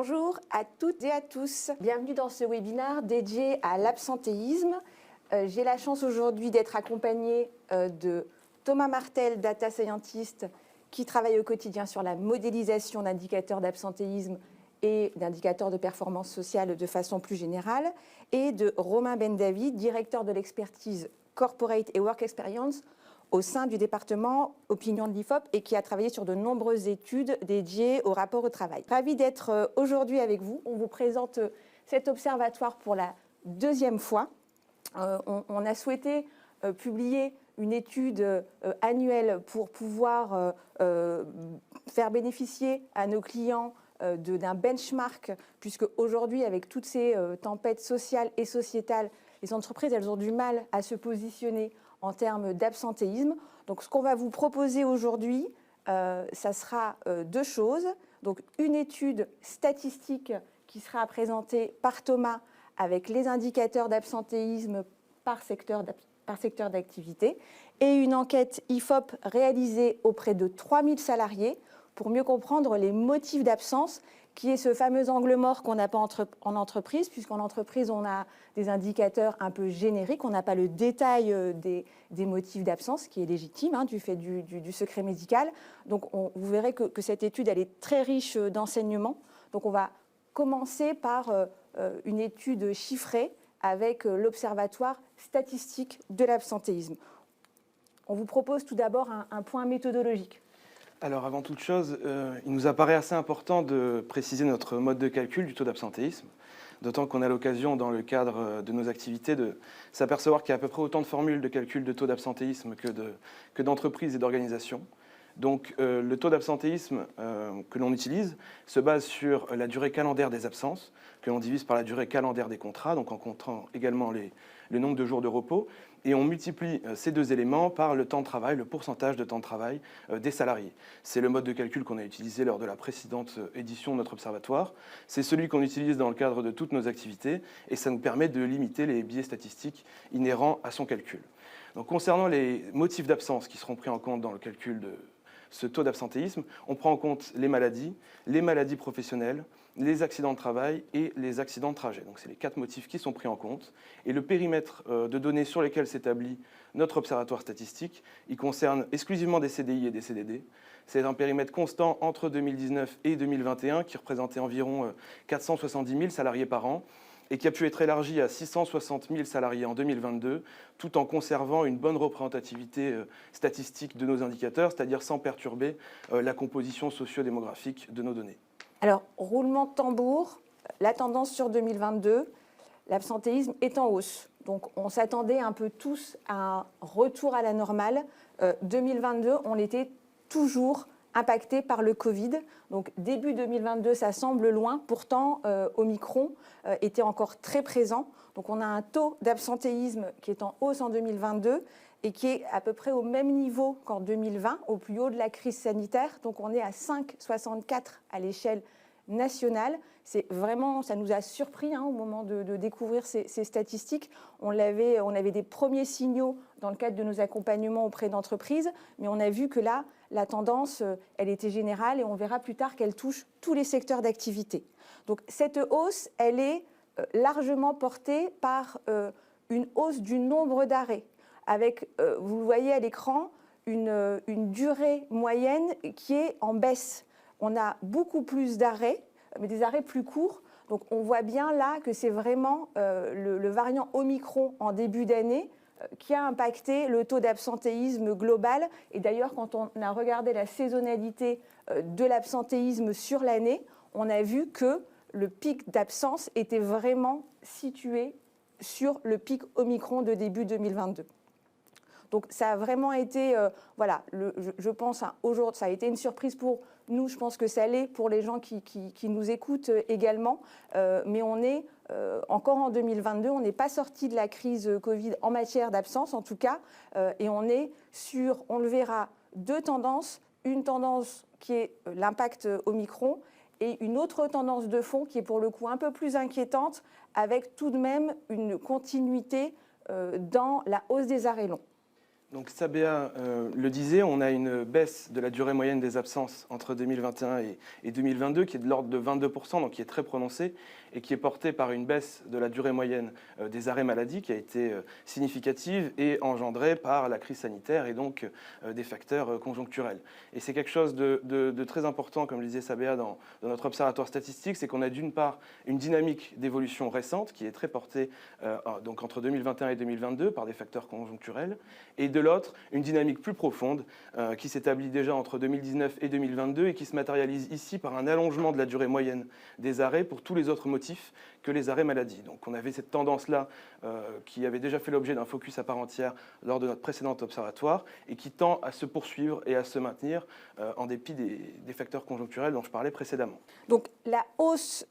Bonjour à toutes et à tous. Bienvenue dans ce webinaire dédié à l'absentéisme. J'ai la chance aujourd'hui d'être accompagnée de Thomas Martel, data scientist, qui travaille au quotidien sur la modélisation d'indicateurs d'absentéisme et d'indicateurs de performance sociale de façon plus générale, et de Romain Ben-David, directeur de l'expertise Corporate et Work Experience au sein du département opinion de l'IFOP et qui a travaillé sur de nombreuses études dédiées au rapport au travail. Ravi d'être aujourd'hui avec vous. On vous présente cet observatoire pour la deuxième fois. On a souhaité publier une étude annuelle pour pouvoir faire bénéficier à nos clients d'un benchmark, puisque aujourd'hui, avec toutes ces tempêtes sociales et sociétales, les entreprises, elles ont du mal à se positionner en termes d'absentéisme. Donc, ce qu'on va vous proposer aujourd'hui, ça sera deux choses. Donc, une étude statistique qui sera présentée par Thomas avec les indicateurs d'absentéisme par secteur d'activité et une enquête IFOP réalisée auprès de 3000 salariés pour mieux comprendre les motifs d'absence, qui est ce fameux angle mort qu'on n'a pas en entreprise, puisqu'en entreprise, on a des indicateurs un peu génériques, on n'a pas le détail des motifs d'absence, qui est légitime du fait du secret médical. Donc, vous verrez que cette étude, elle est très riche d'enseignements. Donc, on va commencer par une étude chiffrée avec l'Observatoire statistique de l'absentéisme. On vous propose tout d'abord un point méthodologique. Alors, avant toute chose, il nous apparaît assez important de préciser notre mode de calcul du taux d'absentéisme, d'autant qu'on a l'occasion, dans le cadre de nos activités, de s'apercevoir qu'il y a à peu près autant de formules de calcul de taux d'absentéisme que d'entreprises et d'organisations. Donc, le taux d'absentéisme que l'on utilise se base sur la durée calendaire des absences, que l'on divise par la durée calendaire des contrats, donc en comptant également le nombre de jours de repos, et on multiplie ces deux éléments par le temps de travail, le pourcentage de temps de travail des salariés. C'est le mode de calcul qu'on a utilisé lors de la précédente édition de notre observatoire. C'est celui qu'on utilise dans le cadre de toutes nos activités, et ça nous permet de limiter les biais statistiques inhérents à son calcul. Donc, concernant les motifs d'absence qui seront pris en compte dans le calcul de ce taux d'absentéisme, on prend en compte les maladies professionnelles, les accidents de travail et les accidents de trajet. Donc, c'est les 4 motifs qui sont pris en compte. Et le périmètre de données sur lesquels s'établit notre observatoire statistique, il concerne exclusivement des CDI et des CDD. C'est un périmètre constant entre 2019 et 2021 qui représentait environ 470 000 salariés par an, et qui a pu être élargi à 660 000 salariés en 2022, tout en conservant une bonne représentativité statistique de nos indicateurs, c'est-à-dire sans perturber la composition socio-démographique de nos données. Alors, roulement de tambour, la tendance sur 2022, l'absentéisme est en hausse. Donc, on s'attendait un peu tous à un retour à la normale. 2022, on était toujours impacté par le Covid. Donc, début 2022, ça semble loin. Pourtant, Omicron était encore très présent. Donc, on a un taux d'absentéisme qui est en hausse en 2022 et qui est à peu près au même niveau qu'en 2020, au plus haut de la crise sanitaire. Donc, on est à 5,64 à l'échelle nationale. C'est vraiment, ça nous a surpris au moment de découvrir ces statistiques. On avait des premiers signaux dans le cadre de nos accompagnements auprès d'entreprises, mais on a vu que là, la tendance, elle était générale et on verra plus tard qu'elle touche tous les secteurs d'activité. Donc, cette hausse, elle est largement portée par une hausse du nombre d'arrêts, avec, vous le voyez à l'écran, une durée moyenne qui est en baisse. On a beaucoup plus d'arrêts, mais des arrêts plus courts. Donc, on voit bien là que c'est vraiment le variant Omicron en début d'année qui a impacté le taux d'absentéisme global. Et d'ailleurs, quand on a regardé la saisonnalité de l'absentéisme sur l'année, on a vu que le pic d'absence était vraiment situé sur le pic Omicron de début 2022. Donc, ça a vraiment été, je pense, aujourd'hui, ça a été une surprise pour nous. Je pense que ça l'est pour les gens qui nous écoutent également. Mais on est encore en 2022, on n'est pas sorti de la crise Covid en matière d'absence, en tout cas. Et on est sur, on le verra, deux tendances. Une tendance qui est l'impact Omicron et une autre tendance de fond qui est pour le coup un peu plus inquiétante, avec tout de même une continuité dans la hausse des arrêts longs. Donc Sabéa le disait, on a une baisse de la durée moyenne des absences entre 2021 et 2022 qui est de l'ordre de 22%, donc qui est très prononcée et qui est portée par une baisse de la durée moyenne des arrêts maladie qui a été significative et engendrée par la crise sanitaire et donc des facteurs conjoncturels. Et c'est quelque chose de très important, comme le disait Sabéa dans notre observatoire statistique, c'est qu'on a d'une part une dynamique d'évolution récente qui est très portée donc entre 2021 et 2022 par des facteurs conjoncturels, et de l'autre, une dynamique plus profonde qui s'établit déjà entre 2019 et 2022 et qui se matérialise ici par un allongement de la durée moyenne des arrêts pour tous les autres motifs que les arrêts maladie. Donc on avait cette tendance-là qui avait déjà fait l'objet d'un focus à part entière lors de notre précédent observatoire et qui tend à se poursuivre et à se maintenir en dépit des facteurs conjoncturels dont je parlais précédemment. Donc la hausse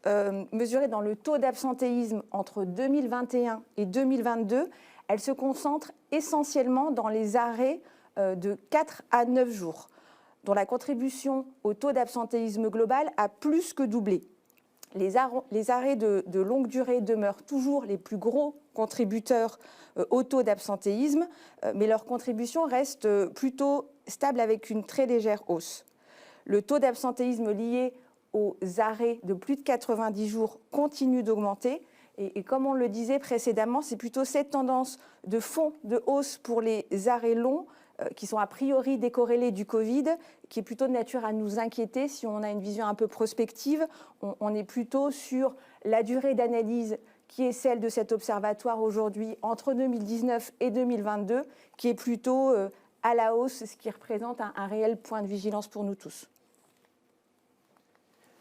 mesurée dans le taux d'absentéisme entre 2021 et 2022, elle se concentre essentiellement dans les arrêts de 4 à 9 jours, dont la contribution au taux d'absentéisme global a plus que doublé. Les arrêts de longue durée demeurent toujours les plus gros contributeurs au taux d'absentéisme, mais leur contribution reste plutôt stable avec une très légère hausse. Le taux d'absentéisme lié aux arrêts de plus de 90 jours continue d'augmenter. Et comme on le disait précédemment, c'est plutôt cette tendance de fond de hausse pour les arrêts longs qui sont a priori décorrélés du Covid, qui est plutôt de nature à nous inquiéter. Si on a une vision un peu prospective, on est plutôt sur la durée d'analyse qui est celle de cet observatoire aujourd'hui entre 2019 et 2022, qui est plutôt à la hausse, ce qui représente un réel point de vigilance pour nous tous.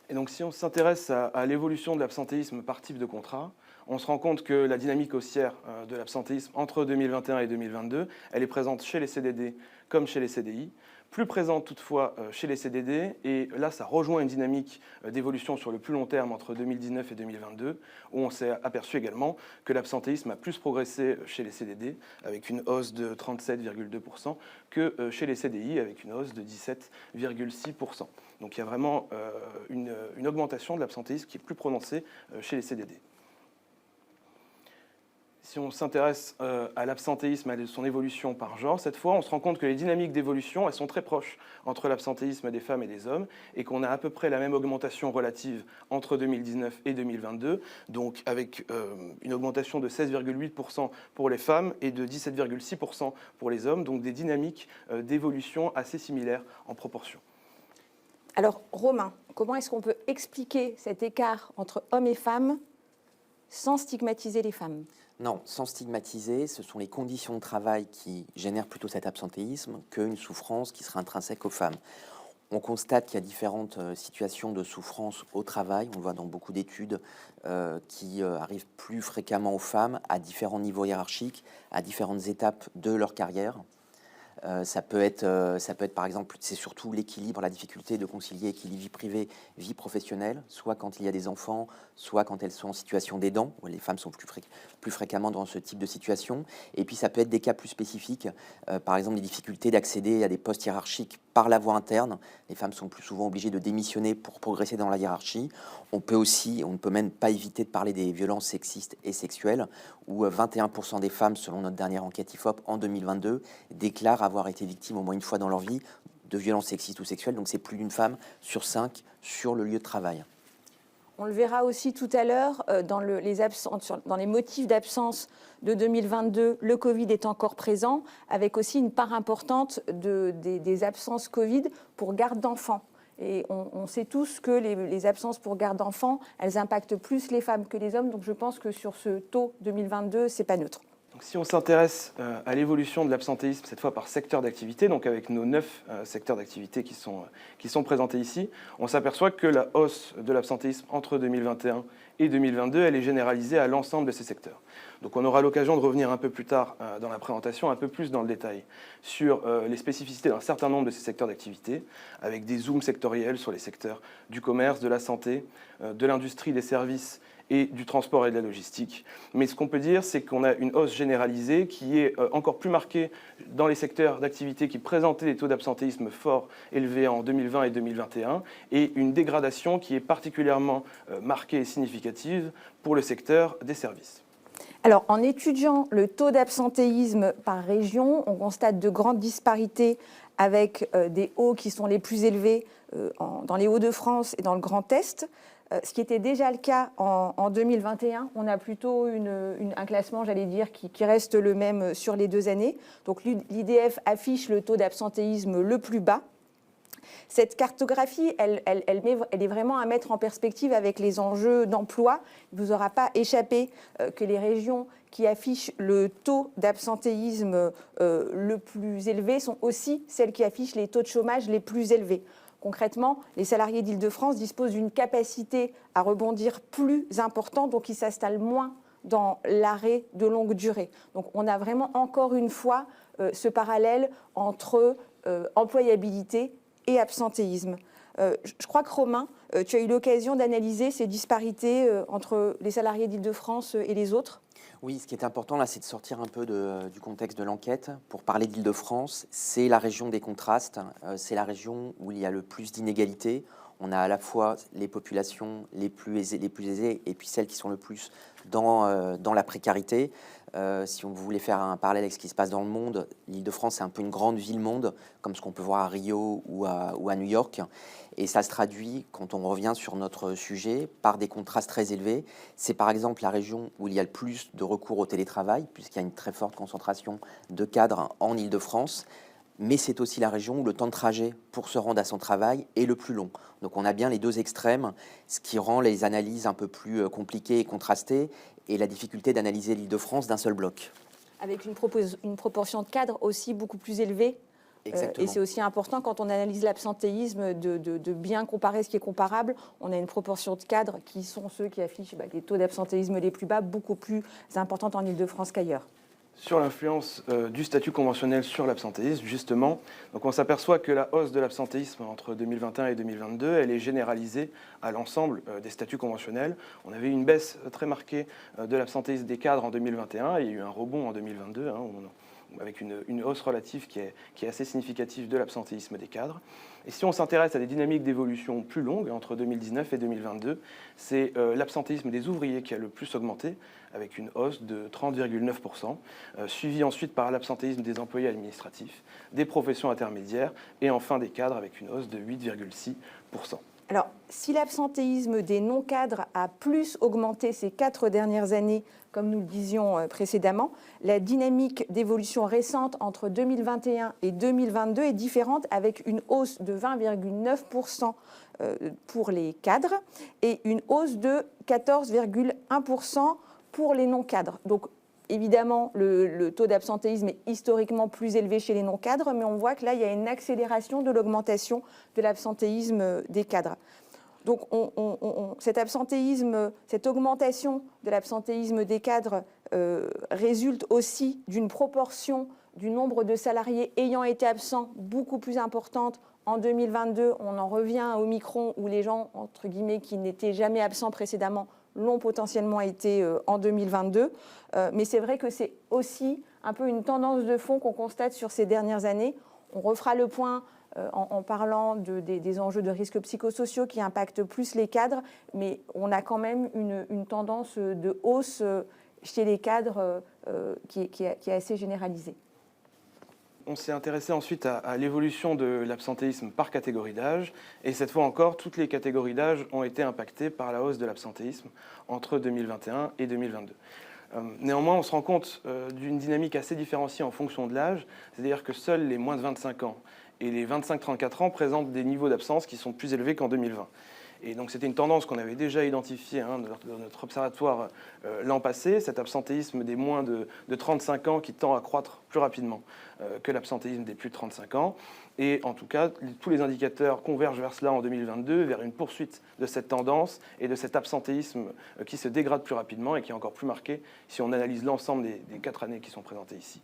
Et donc si on s'intéresse à l'évolution de l'absentéisme par type de contrat, on se rend compte que la dynamique haussière de l'absentéisme entre 2021 et 2022, elle est présente chez les CDD comme chez les CDI, plus présente toutefois chez les CDD, et là ça rejoint une dynamique d'évolution sur le plus long terme entre 2019 et 2022, où on s'est aperçu également que l'absentéisme a plus progressé chez les CDD, avec une hausse de 37,2%, que chez les CDI, avec une hausse de 17,6%. Donc il y a vraiment une augmentation de l'absentéisme qui est plus prononcée chez les CDD. Si on s'intéresse à l'absentéisme et à son évolution par genre, cette fois, on se rend compte que les dynamiques d'évolution, elles sont très proches entre l'absentéisme des femmes et des hommes, et qu'on a à peu près la même augmentation relative entre 2019 et 2022, donc avec une augmentation de 16,8% pour les femmes et de 17,6% pour les hommes, donc des dynamiques d'évolution assez similaires en proportion. Alors, Romain, comment est-ce qu'on peut expliquer cet écart entre hommes et femmes sans stigmatiser les femmes ? Non, sans stigmatiser, ce sont les conditions de travail qui génèrent plutôt cet absentéisme qu'une souffrance qui serait intrinsèque aux femmes. On constate qu'il y a différentes situations de souffrance au travail. On le voit dans beaucoup d'études qui arrivent plus fréquemment aux femmes à différents niveaux hiérarchiques, à différentes étapes de leur carrière. Ça peut être par exemple, c'est surtout l'équilibre, la difficulté de concilier équilibre vie privée, vie professionnelle, soit quand il y a des enfants, soit quand elles sont en situation d'aidant, où les femmes sont plus fréquemment dans ce type de situation. Et puis ça peut être des cas plus spécifiques, par exemple des difficultés d'accéder à des postes hiérarchiques par la voie interne. Les femmes sont plus souvent obligées de démissionner pour progresser dans la hiérarchie. On ne peut même pas éviter de parler des violences sexistes et sexuelles, où 21% des femmes, selon notre dernière enquête IFOP en 2022, déclarent avoir été victimes au moins une fois dans leur vie de violences sexistes ou sexuelles. Donc c'est plus d'une femme sur 5 sur le lieu de travail. On le verra aussi tout à l'heure, dans les motifs d'absence de 2022, le Covid est encore présent, avec aussi une part importante des absences Covid pour garde d'enfants. Et on sait tous que les absences pour garde d'enfants, elles impactent plus les femmes que les hommes. Donc je pense que sur ce taux 2022, ce n'est pas neutre. Donc, si on s'intéresse à l'évolution de l'absentéisme, cette fois par secteur d'activité, donc avec nos 9 secteurs d'activité qui sont présentés ici, on s'aperçoit que la hausse de l'absentéisme entre 2021 et 2022, elle est généralisée à l'ensemble de ces secteurs. Donc on aura l'occasion de revenir un peu plus tard dans la présentation, un peu plus dans le détail, sur les spécificités d'un certain nombre de ces secteurs d'activité, avec des zooms sectoriels sur les secteurs du commerce, de la santé, de l'industrie, des services et du transport et de la logistique. Mais ce qu'on peut dire, c'est qu'on a une hausse généralisée qui est encore plus marquée dans les secteurs d'activité qui présentaient des taux d'absentéisme forts élevés en 2020 et 2021, et une dégradation qui est particulièrement marquée et significative pour le secteur des services. Alors, en étudiant le taux d'absentéisme par région, on constate de grandes disparités avec des hauts qui sont les plus élevés dans les Hauts-de-France et dans le Grand Est. Ce qui était déjà le cas en 2021, on a plutôt un classement, j'allais dire, qui reste le même sur les 2 années. Donc l'IDF affiche le taux d'absentéisme le plus bas. Cette cartographie, elle est vraiment à mettre en perspective avec les enjeux d'emploi. Il ne vous aura pas échappé que les régions qui affichent le taux d'absentéisme le plus élevé sont aussi celles qui affichent les taux de chômage les plus élevés. Concrètement, les salariés d'Île-de-France disposent d'une capacité à rebondir plus importante, donc ils s'installent moins dans l'arrêt de longue durée. Donc on a vraiment encore une fois ce parallèle entre employabilité et absentéisme. Je crois que Romain, tu as eu l'occasion d'analyser ces disparités entre les salariés d'Île-de-France et les autres. Oui, ce qui est important là, c'est de sortir un peu du contexte de l'enquête. Pour parler d'Île-de-France, c'est la région des contrastes, c'est la région où il y a le plus d'inégalités. On a à la fois les populations les plus aisées et puis celles qui sont le plus dans la précarité. Si on voulait faire un parallèle avec ce qui se passe dans le monde, l'Île-de-France, c'est un peu une grande ville-monde, comme ce qu'on peut voir à Rio ou à New York. Et ça se traduit, quand on revient sur notre sujet, par des contrastes très élevés. C'est par exemple la région où il y a le plus de recours au télétravail, puisqu'il y a une très forte concentration de cadres en Île-de-France. Mais c'est aussi la région où le temps de trajet pour se rendre à son travail est le plus long. Donc on a bien les 2 extrêmes, ce qui rend les analyses un peu plus compliquées et contrastées, et la difficulté d'analyser l'Île-de-France d'un seul bloc. Avec une proportion de cadres aussi beaucoup plus élevée. Et c'est aussi important quand on analyse l'absentéisme de bien comparer ce qui est comparable. On a une proportion de cadres qui sont ceux qui affichent les taux d'absentéisme les plus bas, beaucoup plus importantes en Île-de-France qu'ailleurs. Sur l'influence du statut conventionnel sur l'absentéisme, justement, donc on s'aperçoit que la hausse de l'absentéisme entre 2021 et 2022, elle est généralisée à l'ensemble des statuts conventionnels. On avait eu une baisse très marquée de l'absentéisme des cadres en 2021 et il y a eu un rebond en 2022, avec une hausse relative qui est assez significative de l'absentéisme des cadres. Et si on s'intéresse à des dynamiques d'évolution plus longues, entre 2019 et 2022, c'est l'absentéisme des ouvriers qui a le plus augmenté, avec une hausse de 30,9%, suivi ensuite par l'absentéisme des employés administratifs, des professions intermédiaires et enfin des cadres avec une hausse de 8,6%. Alors, si l'absentéisme des non-cadres a plus augmenté ces 4 dernières années, comme nous le disions précédemment, la dynamique d'évolution récente entre 2021 et 2022 est différente, avec une hausse de 20,9% pour les cadres et une hausse de 14,1% pour les non-cadres. Donc, évidemment, le taux d'absentéisme est historiquement plus élevé chez les non-cadres, mais on voit que là, il y a une accélération de l'augmentation de l'absentéisme des cadres. Donc, cet absentéisme, cette augmentation de l'absentéisme des cadres résulte aussi d'une proportion du nombre de salariés ayant été absents beaucoup plus importante. En 2022, on en revient au Omicron, où les gens, entre guillemets, qui n'étaient jamais absents précédemment, l'ont potentiellement été en 2022. Mais c'est vrai que c'est aussi un peu une tendance de fond qu'on constate sur ces dernières années. On refera le point en parlant des enjeux de risques psychosociaux qui impactent plus les cadres, mais on a quand même une tendance de hausse chez les cadres qui est assez généralisée. On s'est intéressé ensuite à l'évolution de l'absentéisme par catégorie d'âge. Et cette fois encore, toutes les catégories d'âge ont été impactées par la hausse de l'absentéisme entre 2021 et 2022. Néanmoins, on se rend compte d'une dynamique assez différenciée en fonction de l'âge. C'est-à-dire que seuls les moins de 25 ans et les 25-34 ans présentent des niveaux d'absence qui sont plus élevés qu'en 2020. Et donc c'était une tendance qu'on avait déjà identifiée dans notre observatoire l'an passé, cet absentéisme des moins de 35 ans qui tend à croître plus rapidement que l'absentéisme des plus de 35 ans. Et en tout cas, tous les indicateurs convergent vers cela en 2022, vers une poursuite de cette tendance et de cet absentéisme qui se dégrade plus rapidement et qui est encore plus marqué si on analyse l'ensemble des 4 années qui sont présentées ici,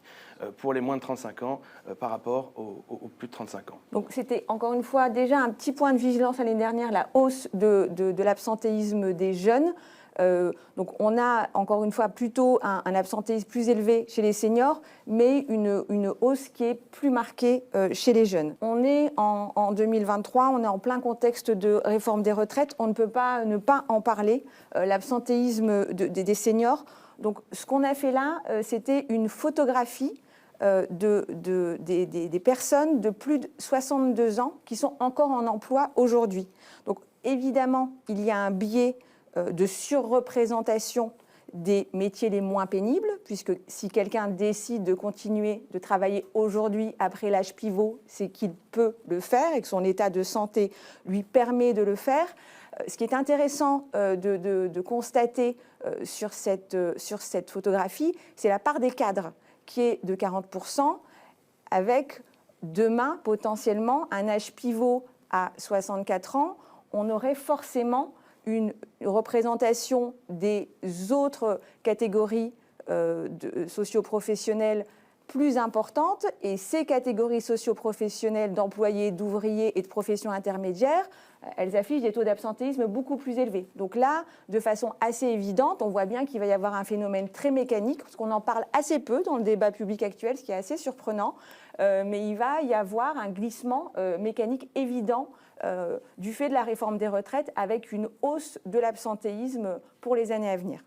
pour les moins de 35 ans par rapport aux plus de 35 ans. Donc c'était encore une fois déjà un petit point de vigilance l'année dernière, la hausse de l'absentéisme des jeunes. Donc on a encore une fois plutôt un absentéisme plus élevé chez les seniors, mais une hausse qui est plus marquée chez les jeunes. On est en 2023, on est en plein contexte de réforme des retraites, on ne peut pas ne pas en parler, l'absentéisme des seniors. Donc ce qu'on a fait là, c'était une photographie des personnes de plus de 62 ans qui sont encore en emploi aujourd'hui. Donc évidemment, il y a un biais de surreprésentation des métiers les moins pénibles, puisque si quelqu'un décide de continuer de travailler aujourd'hui après l'âge pivot, c'est qu'il peut le faire et que son état de santé lui permet de le faire. Ce qui est intéressant de constater sur cette photographie, c'est la part des cadres qui est de 40%, avec demain potentiellement un âge pivot à 64 ans. On aurait forcément une représentation des autres catégories socio-professionnelles plus importante, et ces catégories socio-professionnelles d'employés, d'ouvriers et de professions intermédiaires, elles affichent des taux d'absentéisme beaucoup plus élevés. Donc là, de façon assez évidente, on voit bien qu'il va y avoir un phénomène très mécanique, parce qu'on en parle assez peu dans le débat public actuel, ce qui est assez surprenant, mais il va y avoir un glissement mécanique évident du fait de la réforme des retraites, avec une hausse de l'absentéisme pour les années à venir.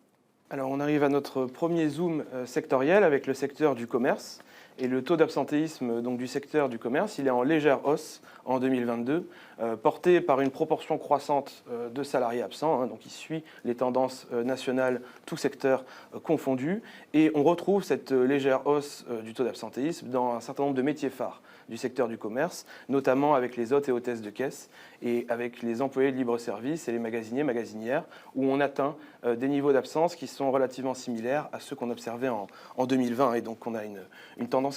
Alors on arrive à notre premier zoom sectoriel avec le secteur du commerce. Et le taux d'absentéisme donc, du secteur du commerce, il est en légère hausse en 2022, porté par une proportion croissante de salariés absents, donc il suit les tendances nationales, tout secteur confondu. Et on retrouve cette légère hausse du taux d'absentéisme dans un certain nombre de métiers phares du secteur du commerce, notamment avec les hôtes et hôtesses de caisse et avec les employés de libre-service et les magasiniers, magasinières, où on atteint des niveaux d'absence qui sont relativement similaires à ceux qu'on observait en 2020. Et donc on a une tendance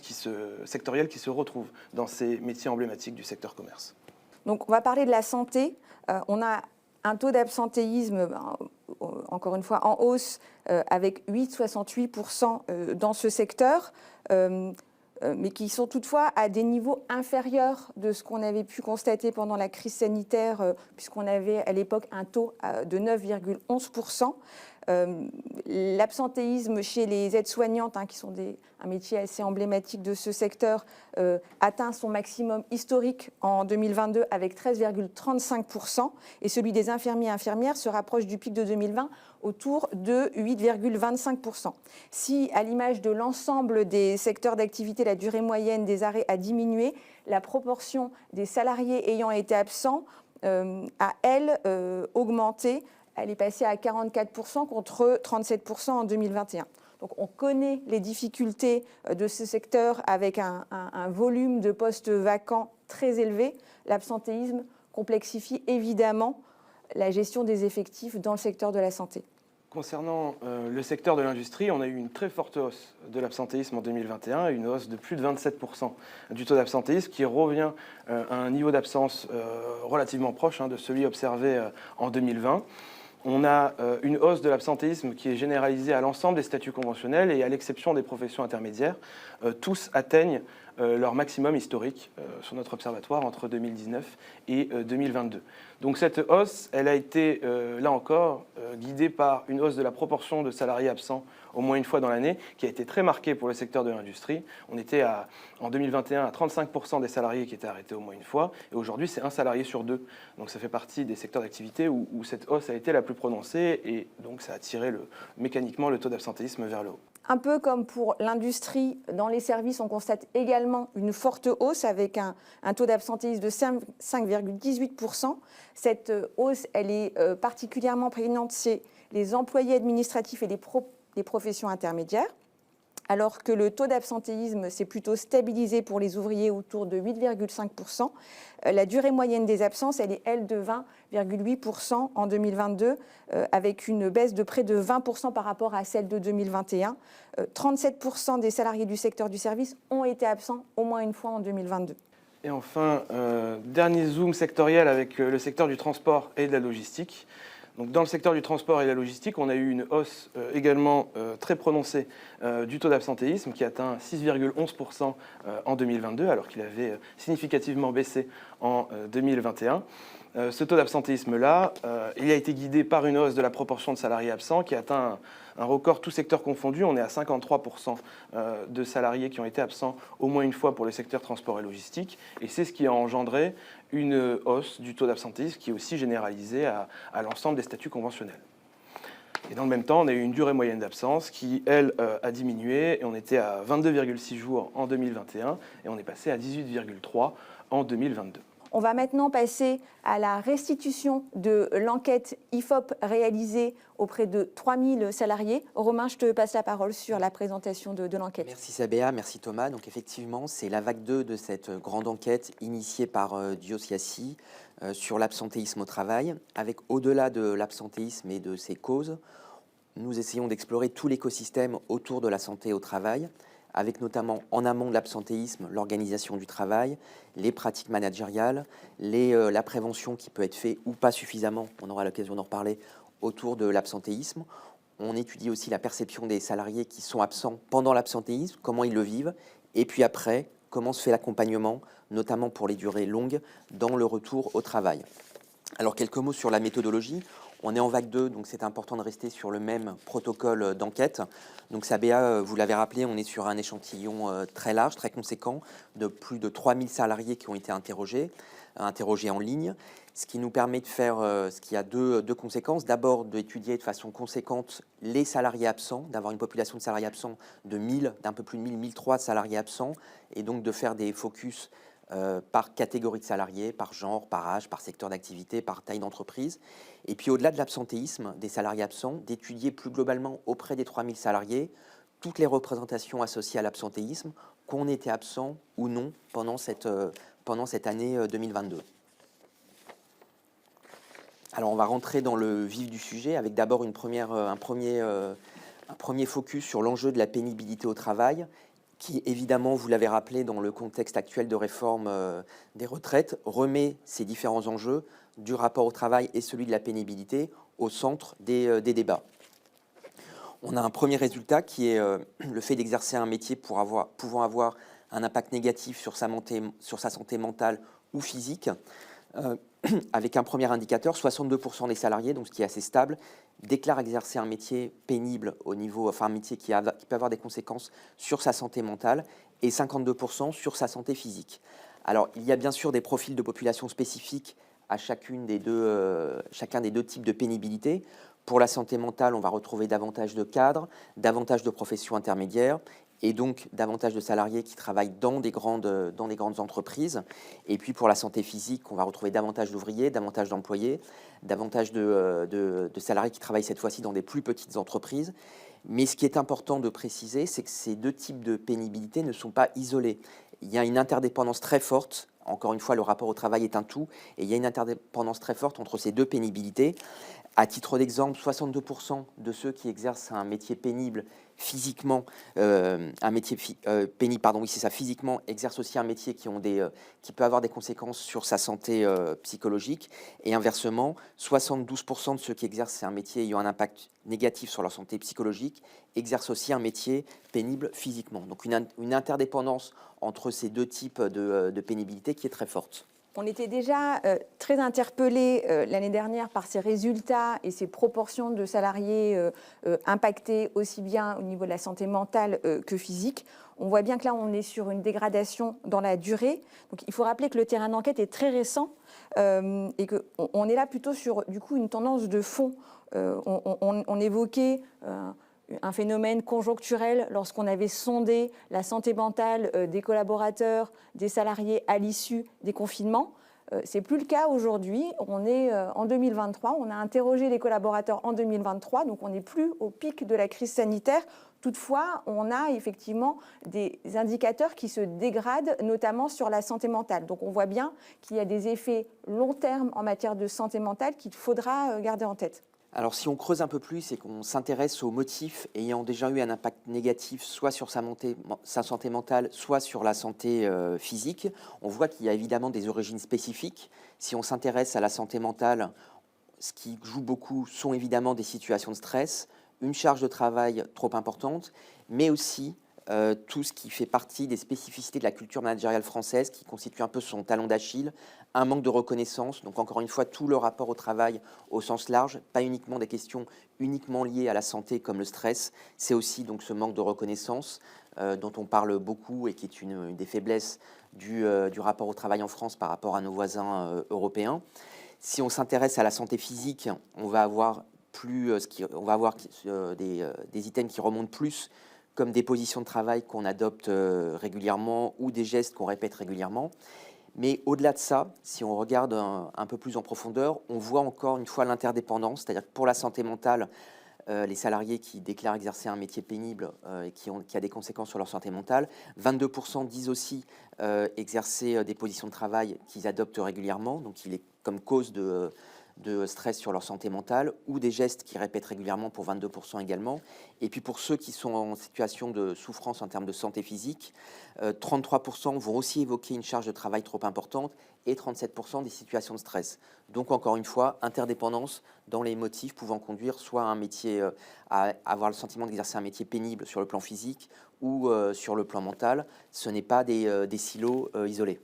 sectorielle qui se retrouve dans ces métiers emblématiques du secteur commerce. Donc on va parler de la santé. On a un taux d'absentéisme, encore une fois, en hausse avec 8,68% dans ce secteur. Mais qui sont toutefois à des niveaux inférieurs de ce qu'on avait pu constater pendant la crise sanitaire, puisqu'on avait à l'époque un taux de 9,11%. L'absentéisme chez les aides-soignantes, qui sont un métier assez emblématique de ce secteur, atteint son maximum historique en 2022 avec 13,35%, et celui des infirmiers et infirmières se rapproche du pic de 2020 autour de 8,25%. Si, à l'image de l'ensemble des secteurs d'activité, la durée moyenne des arrêts a diminué, la proportion des salariés ayant été absents a, elle, augmenté. Elle est passée à 44% contre 37% en 2021. Donc on connaît les difficultés de ce secteur avec un volume de postes vacants très élevé. L'absentéisme complexifie évidemment la gestion des effectifs dans le secteur de la santé. Concernant le secteur de l'industrie, on a eu une très forte hausse de l'absentéisme en 2021, une hausse de plus de 27% du taux d'absentéisme qui revient à un niveau d'absence relativement proche de celui observé en 2020. On a une hausse de l'absentéisme qui est généralisée à l'ensemble des statuts conventionnels et à l'exception des professions intermédiaires. Tous atteignent leur maximum historique sur notre observatoire entre 2019 et 2022. Donc cette hausse, elle a été, là encore, guidée par une hausse de la proportion de salariés absents au moins une fois dans l'année, qui a été très marquée pour le secteur de l'industrie. On était en 2021 à 35% des salariés qui étaient arrêtés au moins une fois, et aujourd'hui c'est un salarié sur deux. Donc ça fait partie des secteurs d'activité où cette hausse a été la plus prononcée, et donc ça a tiré mécaniquement le taux d'absentéisme vers le haut. Un peu comme pour l'industrie, dans les services, on constate également une forte hausse avec un taux d'absentéisme de 5,18%. Cette hausse, elle est particulièrement prégnante chez les employés administratifs et les professions intermédiaires, alors que le taux d'absentéisme s'est plutôt stabilisé pour les ouvriers autour de 8,5%. La durée moyenne des absences, elle est, elle, de 20,8% en 2022, avec une baisse de près de 20% par rapport à celle de 2021. 37% des salariés du secteur du service ont été absents au moins une fois en 2022. Et enfin, dernier zoom sectoriel avec le secteur du transport et de la logistique. Donc, dans le secteur du transport et de la logistique, on a eu une hausse également très prononcée du taux d'absentéisme qui atteint 6,11% en 2022, alors qu'il avait significativement baissé en 2021. Ce taux d'absentéisme-là, il a été guidé par une hausse de la proportion de salariés absents qui atteint un record tout secteur confondu. On est à 53% de salariés qui ont été absents au moins une fois pour le secteur transport et logistique. Et c'est ce qui a engendré une hausse du taux d'absentéisme qui est aussi généralisée à l'ensemble des statuts conventionnels. Et dans le même temps, on a eu une durée moyenne d'absence qui, elle, a diminué. Et on était à 22,6 jours en 2021 et on est passé à 18,3 en 2022. On va maintenant passer à la restitution de l'enquête IFOP réalisée auprès de 3000 salariés. Romain, je te passe la parole sur la présentation de l'enquête. Merci Sabéa, merci Thomas. Donc effectivement, c'est la vague 2 de cette grande enquête initiée par Dios-Yassi sur l'absentéisme au travail, avec au-delà de l'absentéisme et de ses causes, nous essayons d'explorer tout l'écosystème autour de la santé au travail, avec notamment en amont de l'absentéisme, l'organisation du travail, les pratiques managériales, la prévention qui peut être faite ou pas suffisamment, on aura l'occasion d'en reparler, autour de l'absentéisme. On étudie aussi la perception des salariés qui sont absents pendant l'absentéisme, comment ils le vivent, et puis après, comment se fait l'accompagnement, notamment pour les durées longues, dans le retour au travail. Alors quelques mots sur la méthodologie. On est en vague 2, donc c'est important de rester sur le même protocole d'enquête. Donc Sabéa, vous l'avez rappelé, on est sur un échantillon très large, très conséquent, de plus de 3000 salariés qui ont été interrogés en ligne, ce qui nous permet de faire ce qui a deux conséquences. D'abord, d'étudier de façon conséquente les salariés absents, d'avoir une population de salariés absents de 1000, d'un peu plus de 1000, 1003 salariés absents, et donc de faire des focus par catégorie de salariés, par genre, par âge, par secteur d'activité, par taille d'entreprise. Et puis au-delà de l'absentéisme des salariés absents, d'étudier plus globalement auprès des 3000 salariés toutes les représentations associées à l'absentéisme, qu'on était absent ou non pendant cette année 2022. Alors on va rentrer dans le vif du sujet avec d'abord un premier focus sur l'enjeu de la pénibilité au travail, qui, évidemment, vous l'avez rappelé, dans le contexte actuel de réforme des retraites, remet ces différents enjeux du rapport au travail et celui de la pénibilité au centre des débats. On a un premier résultat qui est le fait d'exercer un métier pouvant avoir un impact négatif sur sa santé mentale ou physique. Avec un premier indicateur, 62% des salariés, donc ce qui est assez stable, déclarent exercer un métier pénible un métier qui peut avoir des conséquences sur sa santé mentale, et 52% sur sa santé physique. Alors, il y a bien sûr des profils de population spécifiques à chacun des deux types de pénibilité. Pour la santé mentale, on va retrouver davantage de cadres, davantage de professions intermédiaires, et donc davantage de salariés qui travaillent dans des grandes entreprises. Et puis pour la santé physique, on va retrouver davantage d'ouvriers, davantage d'employés, davantage de salariés qui travaillent cette fois-ci dans des plus petites entreprises. Mais ce qui est important de préciser, c'est que ces deux types de pénibilité ne sont pas isolés. Il y a une interdépendance très forte. Encore une fois, le rapport au travail est un tout, et il y a une interdépendance très forte entre ces deux pénibilités. À titre d'exemple, 62% de ceux qui exercent un métier pénible physiquement, physiquement, exercent aussi un métier qui peut avoir des conséquences sur sa santé psychologique. Et inversement, 72% de ceux qui exercent un métier ayant un impact négatif sur leur santé psychologique exercent aussi un métier pénible physiquement. Donc une interdépendance entre ces deux types de pénibilité qui est très forte. On était déjà très interpellés l'année dernière par ces résultats et ces proportions de salariés impactés aussi bien au niveau de la santé mentale que physique. On voit bien que là, on est sur une dégradation dans la durée. Donc, il faut rappeler que le terrain d'enquête est très récent et qu'on est là plutôt sur du coup, une tendance de fond. On évoquait un phénomène conjoncturel lorsqu'on avait sondé la santé mentale des collaborateurs, des salariés à l'issue des confinements. C'est plus le cas aujourd'hui. On est en 2023. On a interrogé les collaborateurs en 2023, donc on n'est plus au pic de la crise sanitaire. Toutefois, on a effectivement des indicateurs qui se dégradent, notamment sur la santé mentale. Donc on voit bien qu'il y a des effets long terme en matière de santé mentale qu'il faudra garder en tête. Alors si on creuse un peu plus et qu'on s'intéresse aux motifs ayant déjà eu un impact négatif soit sur sa santé mentale, soit sur la santé physique, on voit qu'il y a évidemment des origines spécifiques. Si on s'intéresse à la santé mentale, ce qui joue beaucoup sont évidemment des situations de stress, une charge de travail trop importante, mais aussi tout ce qui fait partie des spécificités de la culture managériale française, qui constitue un peu son talon d'Achille, un manque de reconnaissance, donc encore une fois, tout le rapport au travail au sens large, pas uniquement des questions uniquement liées à la santé comme le stress, c'est aussi donc ce manque de reconnaissance dont on parle beaucoup et qui est une des faiblesses du rapport au travail en France par rapport à nos voisins européens. Si on s'intéresse à la santé physique, on va avoir des items qui remontent plus comme des positions de travail qu'on adopte régulièrement ou des gestes qu'on répète régulièrement. Mais au-delà de ça, si on regarde un peu plus en profondeur, on voit encore une fois l'interdépendance, c'est-à-dire que pour la santé mentale, les salariés qui déclarent exercer un métier pénible et qui a des conséquences sur leur santé mentale, 22% disent aussi exercer des positions de travail qu'ils adoptent régulièrement, donc il est comme cause de stress sur leur santé mentale, ou des gestes qu'ils répètent régulièrement pour 22% également. Et puis pour ceux qui sont en situation de souffrance en termes de santé physique, 33% vont aussi évoquer une charge de travail trop importante et 37% des situations de stress. Donc encore une fois, interdépendance dans les motifs pouvant conduire soit un métier, à avoir le sentiment d'exercer un métier pénible sur le plan physique ou sur le plan mental. Ce n'est pas des silos isolés.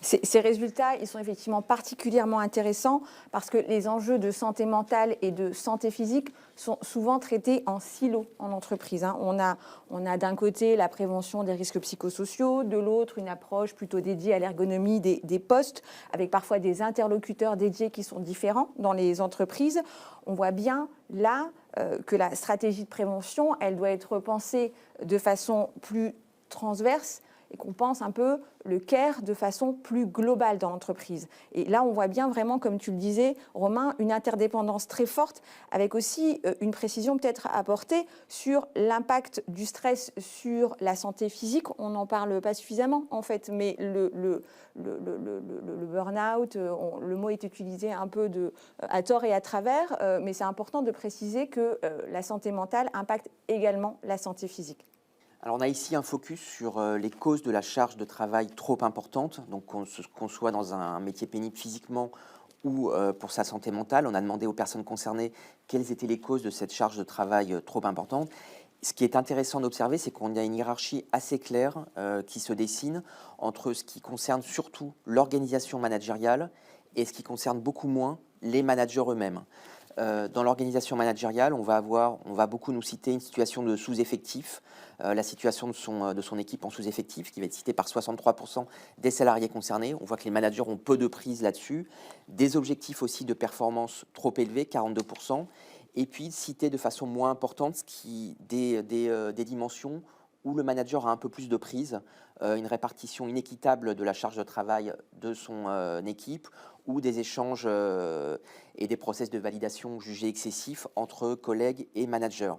Ces résultats, ils sont effectivement particulièrement intéressants parce que les enjeux de santé mentale et de santé physique sont souvent traités en silo en entreprise. On a d'un côté la prévention des risques psychosociaux, de l'autre une approche plutôt dédiée à l'ergonomie des postes, avec parfois des interlocuteurs dédiés qui sont différents dans les entreprises. On voit bien là que la stratégie de prévention, elle doit être repensée de façon plus transverse, et qu'on pense un peu le care de façon plus globale dans l'entreprise. Et là, on voit bien vraiment, comme tu le disais, Romain, une interdépendance très forte, avec aussi une précision peut-être à apporter sur l'impact du stress sur la santé physique. On n'en parle pas suffisamment, en fait, mais le burn-out, le mot est utilisé un peu à tort et à travers, mais c'est important de préciser que la santé mentale impacte également la santé physique. Alors on a ici un focus sur les causes de la charge de travail trop importante, donc qu'on soit dans un métier pénible physiquement ou pour sa santé mentale. On a demandé aux personnes concernées quelles étaient les causes de cette charge de travail trop importante. Ce qui est intéressant d'observer, c'est qu'on a une hiérarchie assez claire qui se dessine entre ce qui concerne surtout l'organisation managériale et ce qui concerne beaucoup moins les managers eux-mêmes. Dans l'organisation managériale, on va beaucoup nous citer une situation de sous-effectif, la situation de son équipe en sous-effectif, qui va être citée par 63% des salariés concernés. On voit que les managers ont peu de prise là-dessus. Des objectifs aussi de performance trop élevés, 42%. Et puis citer de façon moins importante des dimensions où le manager a un peu plus de prise, une répartition inéquitable de la charge de travail de son équipe, ou des échanges et des process de validation jugés excessifs entre collègues et managers.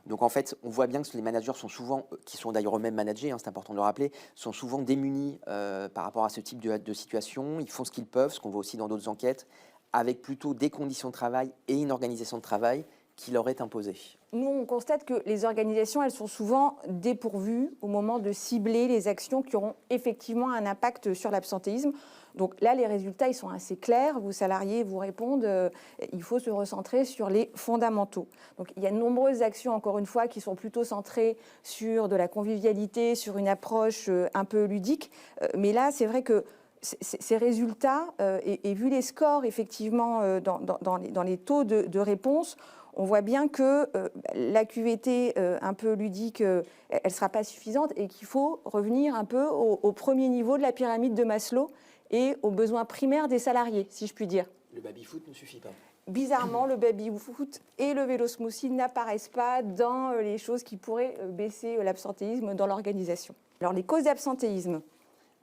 Donc en fait, on voit bien que les managers sont souvent, qui sont d'ailleurs eux-mêmes managés, c'est important de le rappeler, sont souvent démunis par rapport à ce type de situation. Ils font ce qu'ils peuvent, ce qu'on voit aussi dans d'autres enquêtes, avec plutôt des conditions de travail et une organisation de travail qui leur est imposée. Nous, on constate que les organisations, elles sont souvent dépourvues au moment de cibler les actions qui auront effectivement un impact sur l'absentéisme. Donc là, les résultats, ils sont assez clairs. Vos salariés vous répondent, il faut se recentrer sur les fondamentaux. Donc il y a de nombreuses actions, encore une fois, qui sont plutôt centrées sur de la convivialité, sur une approche un peu ludique. Mais là, c'est vrai que ces résultats, et vu les scores, effectivement, dans les taux de réponse, on voit bien que la QVT un peu ludique, elle ne sera pas suffisante et qu'il faut revenir un peu au premier niveau de la pyramide de Maslow et aux besoins primaires des salariés, si je puis dire. Le baby-foot ne suffit pas. Bizarrement, le baby-foot et le vélo smoothie n'apparaissent pas dans les choses qui pourraient baisser l'absentéisme dans l'organisation. Alors, les causes d'absentéisme.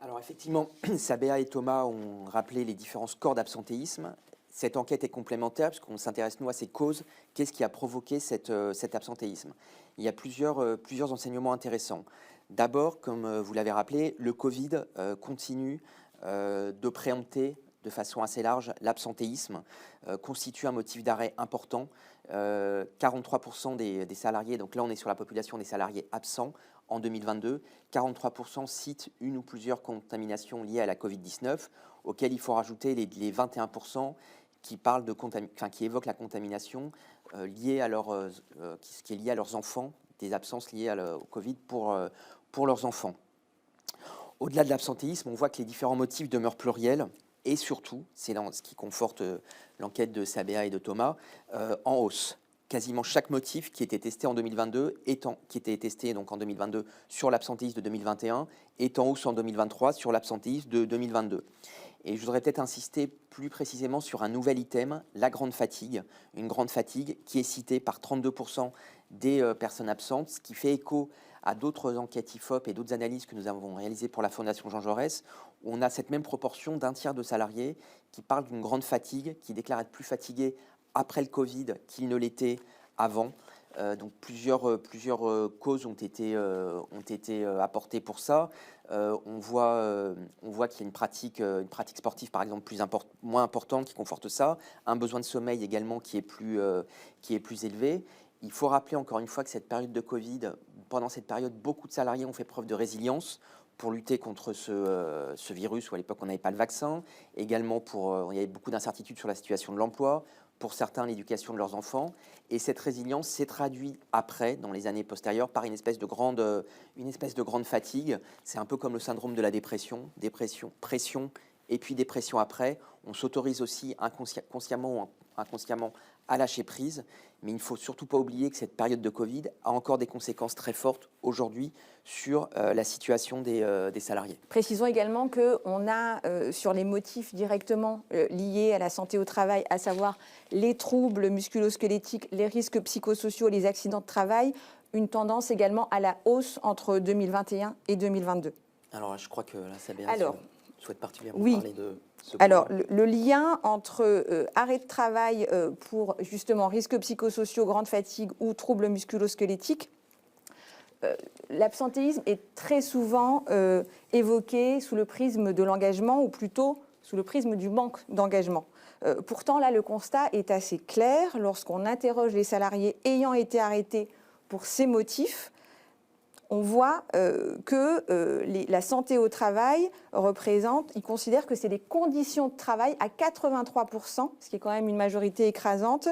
Alors effectivement, Sabea et Thomas ont rappelé les différents scores d'absentéisme. Cette enquête est complémentaire puisqu'on s'intéresse, nous, à ces causes. Qu'est-ce qui a provoqué cet absentéisme? Il y a plusieurs enseignements intéressants. D'abord, comme vous l'avez rappelé, le Covid continue de préempter de façon assez large l'absentéisme, constitue un motif d'arrêt important. 43% des salariés, donc là on est sur la population des salariés absents en 2022, 43% citent une ou plusieurs contaminations liées à la Covid-19, auxquelles il faut rajouter les 21% qui évoquent la contamination qui est liée à leurs enfants des absences liées au Covid pour leurs enfants. Au-delà de l'absentéisme, on voit que les différents motifs demeurent pluriels et surtout, c'est ce qui conforte l'enquête de Sabea et de Thomas, en hausse. Quasiment chaque motif qui était testé en 2022, qui était testé donc en 2022 sur l'absentéisme de 2021, est en hausse en 2023 sur l'absentéisme de 2022. Et je voudrais peut-être insister plus précisément sur un nouvel item, la grande fatigue. Une grande fatigue qui est citée par 32% des personnes absentes, ce qui fait écho à d'autres enquêtes IFOP et d'autres analyses que nous avons réalisées pour la Fondation Jean Jaurès, où on a cette même proportion d'un tiers de salariés qui parlent d'une grande fatigue, qui déclarent être plus fatigués après le Covid qu'ils ne l'étaient avant. Donc plusieurs causes ont été apportées pour ça. On voit qu'il y a une pratique sportive, par exemple, moins importante qui conforte ça. Un besoin de sommeil également qui est plus élevé. Il faut rappeler encore une fois que cette période de Covid, pendant cette période, beaucoup de salariés ont fait preuve de résilience pour lutter contre ce virus où à l'époque on n'avait pas le vaccin. Également, il y avait beaucoup d'incertitudes sur la situation de l'emploi, pour certains l'éducation de leurs enfants. Et cette résilience s'est traduite après, dans les années postérieures, par une espèce de grande fatigue. C'est un peu comme le syndrome de la dépression, pression, et puis dépression après. On s'autorise aussi consciemment ou inconsciemment à lâcher prise, mais il ne faut surtout pas oublier que cette période de Covid a encore des conséquences très fortes aujourd'hui sur la situation des salariés. Précisons également qu'on a sur les motifs directement liés à la santé au travail, à savoir les troubles musculo-squelettiques, les risques psychosociaux, les accidents de travail, une tendance également à la hausse entre 2021 et 2022. Alors, je crois que là, Sabea souhaite particulièrement parler de ce point. Alors, le lien entre arrêt de travail pour justement risques psychosociaux, grande fatigue ou troubles musculo-squelettiques, l'absentéisme est très souvent évoqué sous le prisme de l'engagement ou plutôt sous le prisme du manque d'engagement. Pourtant, là, le constat est assez clair. Lorsqu'on interroge les salariés ayant été arrêtés pour ces motifs, on voit que la santé au travail représente, ils considèrent que c'est les conditions de travail à 83%, ce qui est quand même une majorité écrasante.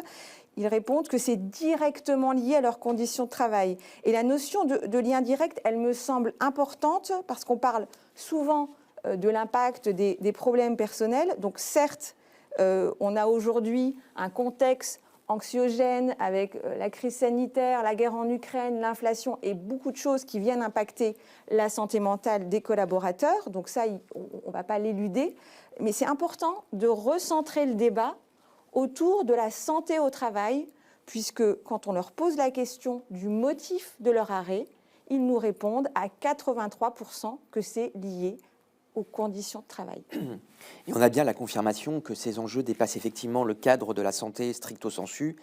Ils répondent que c'est directement lié à leurs conditions de travail. Et la notion de lien direct, elle me semble importante parce qu'on parle souvent de l'impact des problèmes personnels. Donc certes, on a aujourd'hui un contexte anxiogène avec la crise sanitaire, la guerre en Ukraine, l'inflation et beaucoup de choses qui viennent impacter la santé mentale des collaborateurs. Donc ça, on ne va pas l'éluder. Mais c'est important de recentrer le débat autour de la santé au travail, puisque quand on leur pose la question du motif de leur arrêt, ils nous répondent à 83% que c'est lié aux conditions de travail. Et on a bien la confirmation que ces enjeux dépassent effectivement le cadre de la santé stricto sensu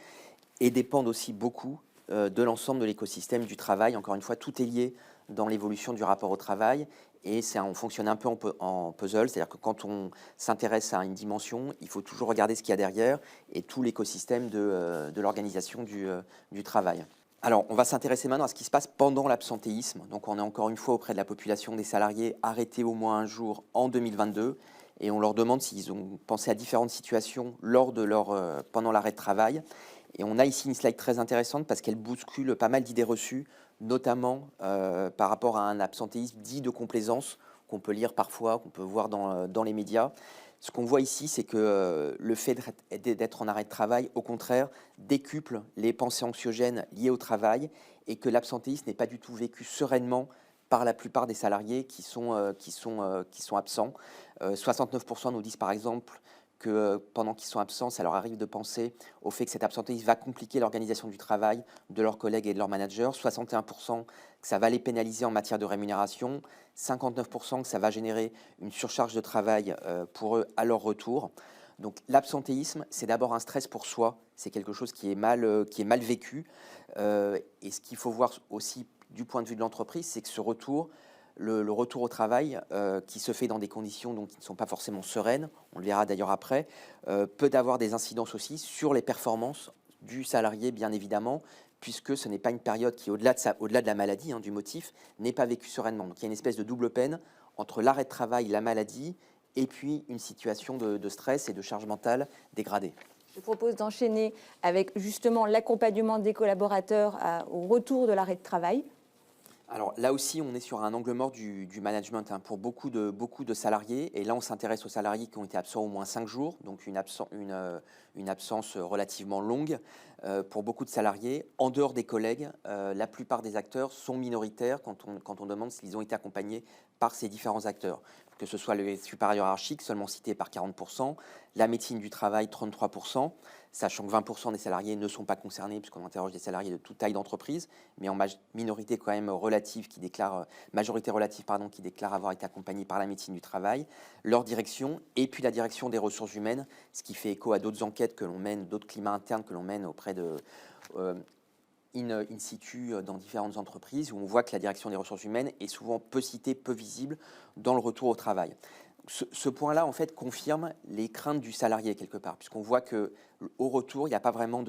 et dépendent aussi beaucoup de l'ensemble de l'écosystème du travail. Encore une fois, tout est lié dans l'évolution du rapport au travail et on fonctionne un peu en puzzle, c'est-à-dire que quand on s'intéresse à une dimension, il faut toujours regarder ce qu'il y a derrière et tout l'écosystème de l'organisation du travail. Alors, on va s'intéresser maintenant à ce qui se passe pendant l'absentéisme. Donc, on est encore une fois auprès de la population des salariés arrêtés au moins un jour en 2022 et on leur demande s'ils ont pensé à différentes situations pendant l'arrêt de travail. Et on a ici une slide très intéressante parce qu'elle bouscule pas mal d'idées reçues, notamment par rapport à un absentéisme dit de complaisance qu'on peut lire parfois, qu'on peut voir dans les médias. Ce qu'on voit ici, c'est que le fait d'être en arrêt de travail, au contraire, décuple les pensées anxiogènes liées au travail et que l'absentéisme n'est pas du tout vécu sereinement par la plupart des salariés qui sont absents. 69% nous disent par exemple que pendant qu'ils sont absents, ça leur arrive de penser au fait que cet absentéisme va compliquer l'organisation du travail de leurs collègues et de leurs managers. 61% que ça va les pénaliser en matière de rémunération. 59% que ça va générer une surcharge de travail pour eux à leur retour. Donc l'absentéisme, c'est d'abord un stress pour soi. C'est quelque chose qui est mal vécu. Et ce qu'il faut voir aussi du point de vue de l'entreprise, c'est que ce retour, le retour au travail qui se fait dans des conditions qui ne sont pas forcément sereines, on le verra d'ailleurs après, peut avoir des incidences aussi sur les performances du salarié, bien évidemment, puisque ce n'est pas une période qui, au-delà de la maladie, du motif, n'est pas vécue sereinement. Donc il y a une espèce de double peine entre l'arrêt de travail, la maladie, et puis une situation de stress et de charge mentale dégradée. Je propose d'enchaîner avec justement l'accompagnement des collaborateurs au retour de l'arrêt de travail. Alors là aussi, on est sur un angle mort du management pour beaucoup de salariés. Et là, on s'intéresse aux salariés qui ont été absents au moins 5 jours, donc une absence relativement longue pour beaucoup de salariés. En dehors des collègues, la plupart des acteurs sont minoritaires quand on demande s'ils ont été accompagnés par ces différents acteurs. Que ce soit le supérieur hiérarchique, seulement cité par 40%, la médecine du travail, 33%, sachant que 20% des salariés ne sont pas concernés, puisqu'on interroge des salariés de toute taille d'entreprise, mais en minorité quand même relative, majorité relative, qui déclare avoir été accompagnés par la médecine du travail, leur direction, et puis la direction des ressources humaines, ce qui fait écho à d'autres enquêtes que l'on mène, d'autres climats internes que l'on mène auprès de in situ dans différentes entreprises, où on voit que la direction des ressources humaines est souvent peu citée, peu visible dans le retour au travail. Ce point-là, en fait, confirme les craintes du salarié quelque part, puisqu'on voit qu'au retour, il n'y a pas vraiment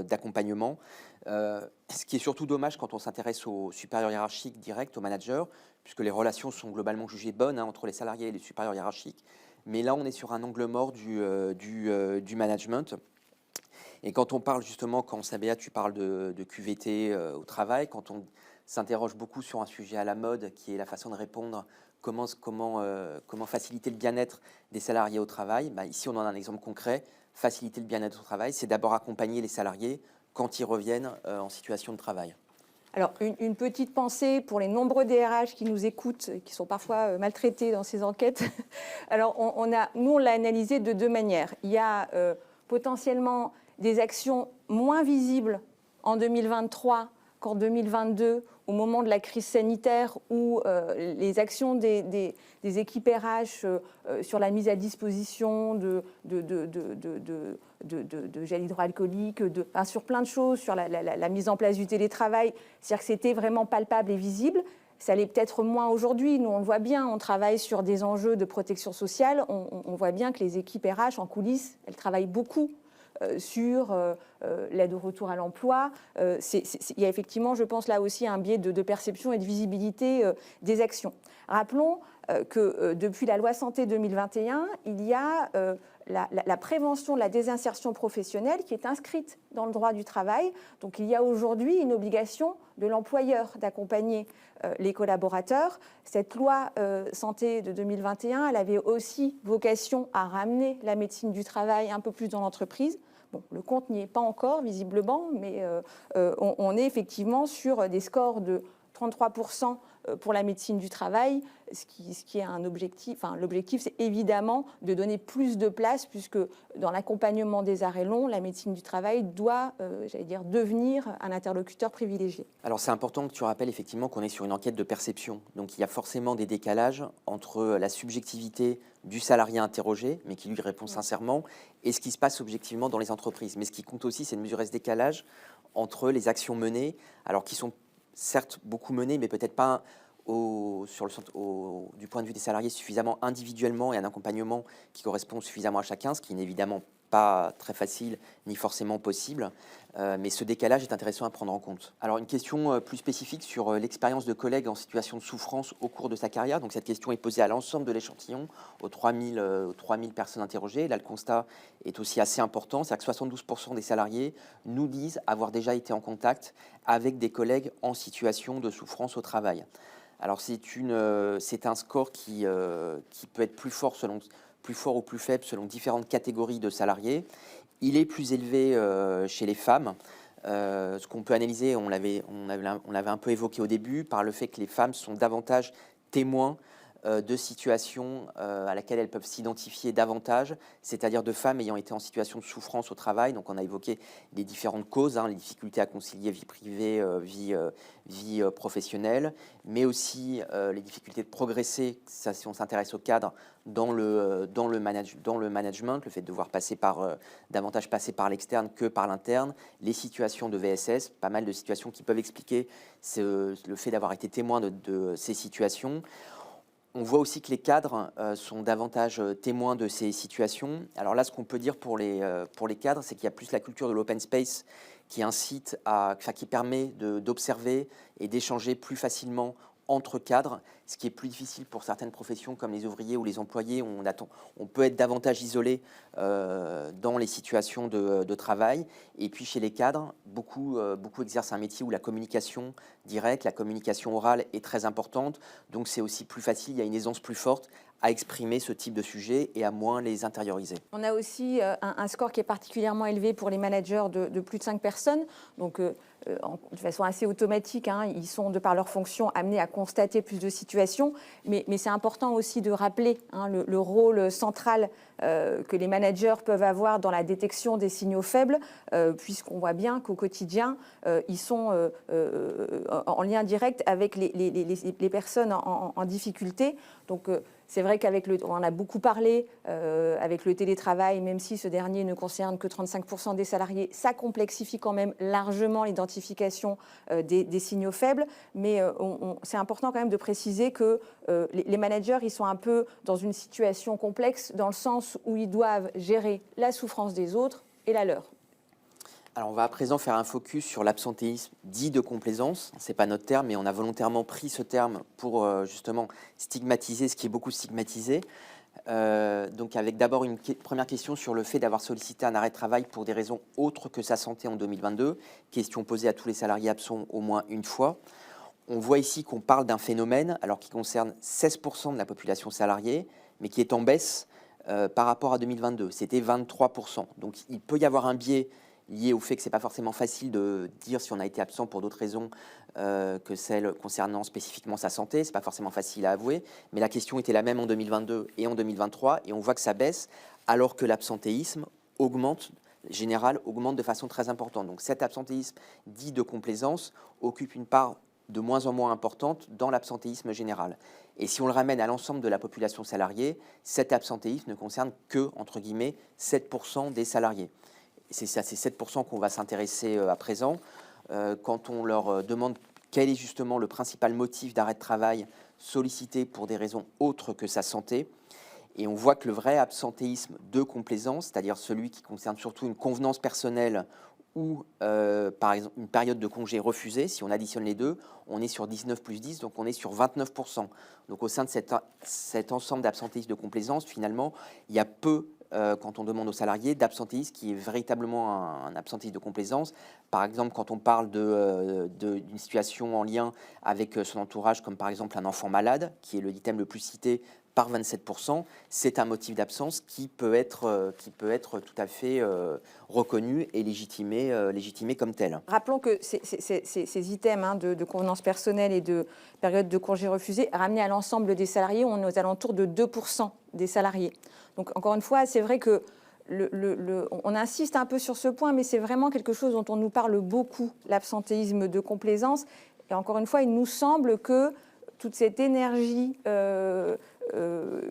d'accompagnement. Ce qui est surtout dommage quand on s'intéresse aux supérieurs hiérarchiques directs, aux managers, puisque les relations sont globalement jugées bonnes entre les salariés et les supérieurs hiérarchiques. Mais là, on est sur un angle mort du management. Et quand on parle justement, quand Sabéa, tu parles de QVT au travail, quand on s'interroge beaucoup sur un sujet à la mode qui est la façon de répondre, comment faciliter le bien-être des salariés au travail. Ici, on en a un exemple concret. Faciliter le bien-être au travail, c'est d'abord accompagner les salariés quand ils reviennent en situation de travail. Alors, une petite pensée pour les nombreux DRH qui nous écoutent, qui sont parfois maltraités dans ces enquêtes. Alors, nous, on l'a analysé de 2 manières. Il y a potentiellement des actions moins visibles en 2023 qu'en 2022, au moment de la crise sanitaire, où les actions des équipes RH sur la mise à disposition de gel hydroalcoolique, sur plein de choses, sur la mise en place du télétravail, c'est-à-dire que c'était vraiment palpable et visible. Ça l'est peut-être moins aujourd'hui. Nous, on le voit bien, on travaille sur des enjeux de protection sociale. On voit bien que les équipes RH en coulisses, elles travaillent beaucoup sur l'aide au retour à l'emploi. Il y a effectivement, je pense, là aussi un biais de perception et de visibilité des actions. Rappelons que depuis la loi santé 2021, il y a la prévention de la désinsertion professionnelle qui est inscrite dans le droit du travail. Donc il y a aujourd'hui une obligation de l'employeur d'accompagner les collaborateurs. Cette loi santé de 2021, elle avait aussi vocation à ramener la médecine du travail un peu plus dans l'entreprise. Bon, le compte n'y est pas encore, visiblement, mais on est effectivement sur des scores de 33% pour la médecine du travail, ce qui est un objectif. L'objectif, c'est évidemment de donner plus de place, puisque dans l'accompagnement des arrêts longs, la médecine du travail doit, devenir un interlocuteur privilégié. Alors c'est important que tu rappelles effectivement qu'on est sur une enquête de perception. Donc il y a forcément des décalages entre la subjectivité du salarié interrogé, mais qui lui répond sincèrement, et ce qui se passe objectivement dans les entreprises. Mais ce qui compte aussi, c'est de mesurer ce décalage entre les actions menées, alors qui sont certes beaucoup menées, mais peut-être pas du point de vue des salariés suffisamment individuellement, et un accompagnement qui correspond suffisamment à chacun, ce qui n'est évidemment pas très facile ni forcément possible, mais ce décalage est intéressant à prendre en compte. Alors une question plus spécifique sur l'expérience de collègues en situation de souffrance au cours de sa carrière. Donc cette question est posée à l'ensemble de l'échantillon, aux 3000 personnes interrogées. Là, le constat est aussi assez important, c'est-à-dire que 72% des salariés nous disent avoir déjà été en contact avec des collègues en situation de souffrance au travail. Alors c'est un score qui peut être plus fort ou plus faible selon différentes catégories de salariés. Il est plus élevé chez les femmes. Ce qu'on peut analyser, on l'avait un peu évoqué au début, par le fait que les femmes sont davantage témoins de situations à laquelle elles peuvent s'identifier davantage, c'est-à-dire de femmes ayant été en situation de souffrance au travail. Donc on a évoqué les différentes causes, les difficultés à concilier vie privée, vie professionnelle, mais aussi les difficultés de progresser, ça, si on s'intéresse au cadre, dans le management, le fait de devoir davantage passer par l'externe que par l'interne, les situations de VSS, pas mal de situations qui peuvent expliquer le fait d'avoir été témoin de ces situations. On voit aussi que les cadres sont davantage témoins de ces situations. Alors là, ce qu'on peut dire pour les cadres, c'est qu'il y a plus la culture de l'open space qui permet d'observer et d'échanger plus facilement entre cadres, ce qui est plus difficile pour certaines professions comme les ouvriers ou les employés, où on peut être davantage isolé dans les situations de travail. Et puis chez les cadres, beaucoup exercent un métier où la communication directe, la communication orale est très importante. Donc c'est aussi plus facile, il y a une aisance plus forte à exprimer ce type de sujet et à moins les intérioriser. On a aussi un score qui est particulièrement élevé pour les managers de plus de 5 personnes. Donc, de façon assez automatique, ils sont, de par leur fonction, amenés à constater plus de situations. Mais c'est important aussi de rappeler le rôle central que les managers peuvent avoir dans la détection des signaux faibles, puisqu'on voit bien qu'au quotidien, ils sont en lien direct avec les personnes en difficulté. Donc, c'est vrai on en a beaucoup parlé avec le télétravail, même si ce dernier ne concerne que 35% des salariés, ça complexifie quand même largement l'identification des signaux faibles. Mais c'est important quand même de préciser que les managers, ils sont un peu dans une situation complexe dans le sens où ils doivent gérer la souffrance des autres et la leur. Alors on va à présent faire un focus sur l'absentéisme dit de complaisance. Ce n'est pas notre terme, mais on a volontairement pris ce terme pour justement stigmatiser ce qui est beaucoup stigmatisé. Donc avec d'abord une première question sur le fait d'avoir sollicité un arrêt de travail pour des raisons autres que sa santé en 2022. Question posée à tous les salariés absents au moins une fois. On voit ici qu'on parle d'un phénomène alors qui concerne 16% de la population salariée, mais qui est en baisse par rapport à 2022. C'était 23%. Donc il peut y avoir un biais lié au fait que ce n'est pas forcément facile de dire si on a été absent pour d'autres raisons que celles concernant spécifiquement sa santé. Ce n'est pas forcément facile à avouer, mais la question était la même en 2022 et en 2023, et on voit que ça baisse alors que l'absentéisme augmente de façon très importante. Donc cet absentéisme dit de complaisance occupe une part de moins en moins importante dans l'absentéisme général. Et si on le ramène à l'ensemble de la population salariée, cet absentéisme ne concerne que, entre guillemets, 7% des salariés. C'est à ces 7% qu'on va s'intéresser à présent. Quand on leur demande quel est justement le principal motif d'arrêt de travail sollicité pour des raisons autres que sa santé, et on voit que le vrai absentéisme de complaisance, c'est-à-dire celui qui concerne surtout une convenance personnelle ou par exemple une période de congé refusée, si on additionne les deux, on est sur 19 plus 10, donc on est sur 29%. Donc au sein de cet ensemble d'absentéisme de complaisance, finalement, il y a peu, quand on demande aux salariés, d'absentéisme qui est véritablement un absentéisme de complaisance. Par exemple, quand on parle d'une situation en lien avec son entourage, comme par exemple un enfant malade, qui est l'item le plus cité par 27%, c'est un motif d'absence qui peut être tout à fait reconnu et légitimé comme tel. Rappelons que ces items de convenance personnelle et de période de congé refusé, ramenés à l'ensemble des salariés, on est aux alentours de 2% des salariés. Donc encore une fois, c'est vrai que on insiste un peu sur ce point, mais c'est vraiment quelque chose dont on nous parle beaucoup, l'absentéisme de complaisance. Et encore une fois, il nous semble que toute cette énergie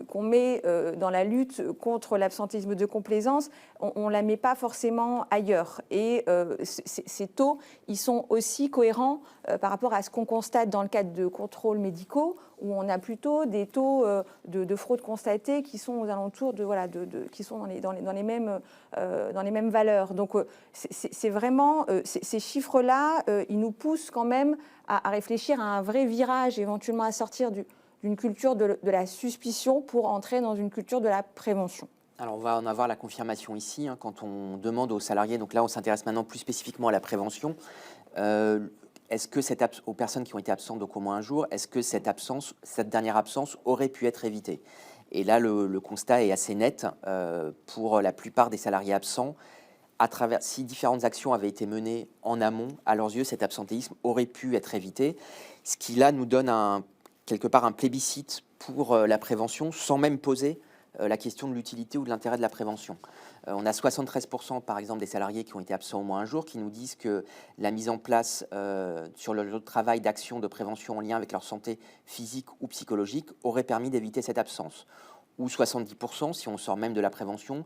qu'on met dans la lutte contre l'absentéisme de complaisance, on ne la met pas forcément ailleurs. Et ces taux, ils sont aussi cohérents par rapport à ce qu'on constate dans le cadre de contrôles médicaux, où on a plutôt des taux de fraude constatée qui sont aux alentours qui sont dans les mêmes valeurs. Donc c'est vraiment ces chiffres-là, ils nous poussent quand même à réfléchir à un vrai virage, éventuellement à sortir d'une culture de la suspicion pour entrer dans une culture de la prévention. Alors on va en avoir la confirmation ici, quand on demande aux salariés, donc là on s'intéresse maintenant plus spécifiquement à la prévention, est-ce que aux personnes qui ont été absentes donc au moins un jour, est-ce que cette dernière absence aurait pu être évitée? Et là le constat est assez net pour la plupart des salariés absents. Si différentes actions avaient été menées en amont, à leurs yeux, cet absentéisme aurait pu être évité, ce qui là nous donne quelque part un plébiscite pour la prévention, sans même poser la question de l'utilité ou de l'intérêt de la prévention. On a 73% par exemple des salariés qui ont été absents au moins un jour qui nous disent que la mise en place sur le lieu de travail d'actions de prévention en lien avec leur santé physique ou psychologique aurait permis d'éviter cette absence. Ou 70% si on sort même de la prévention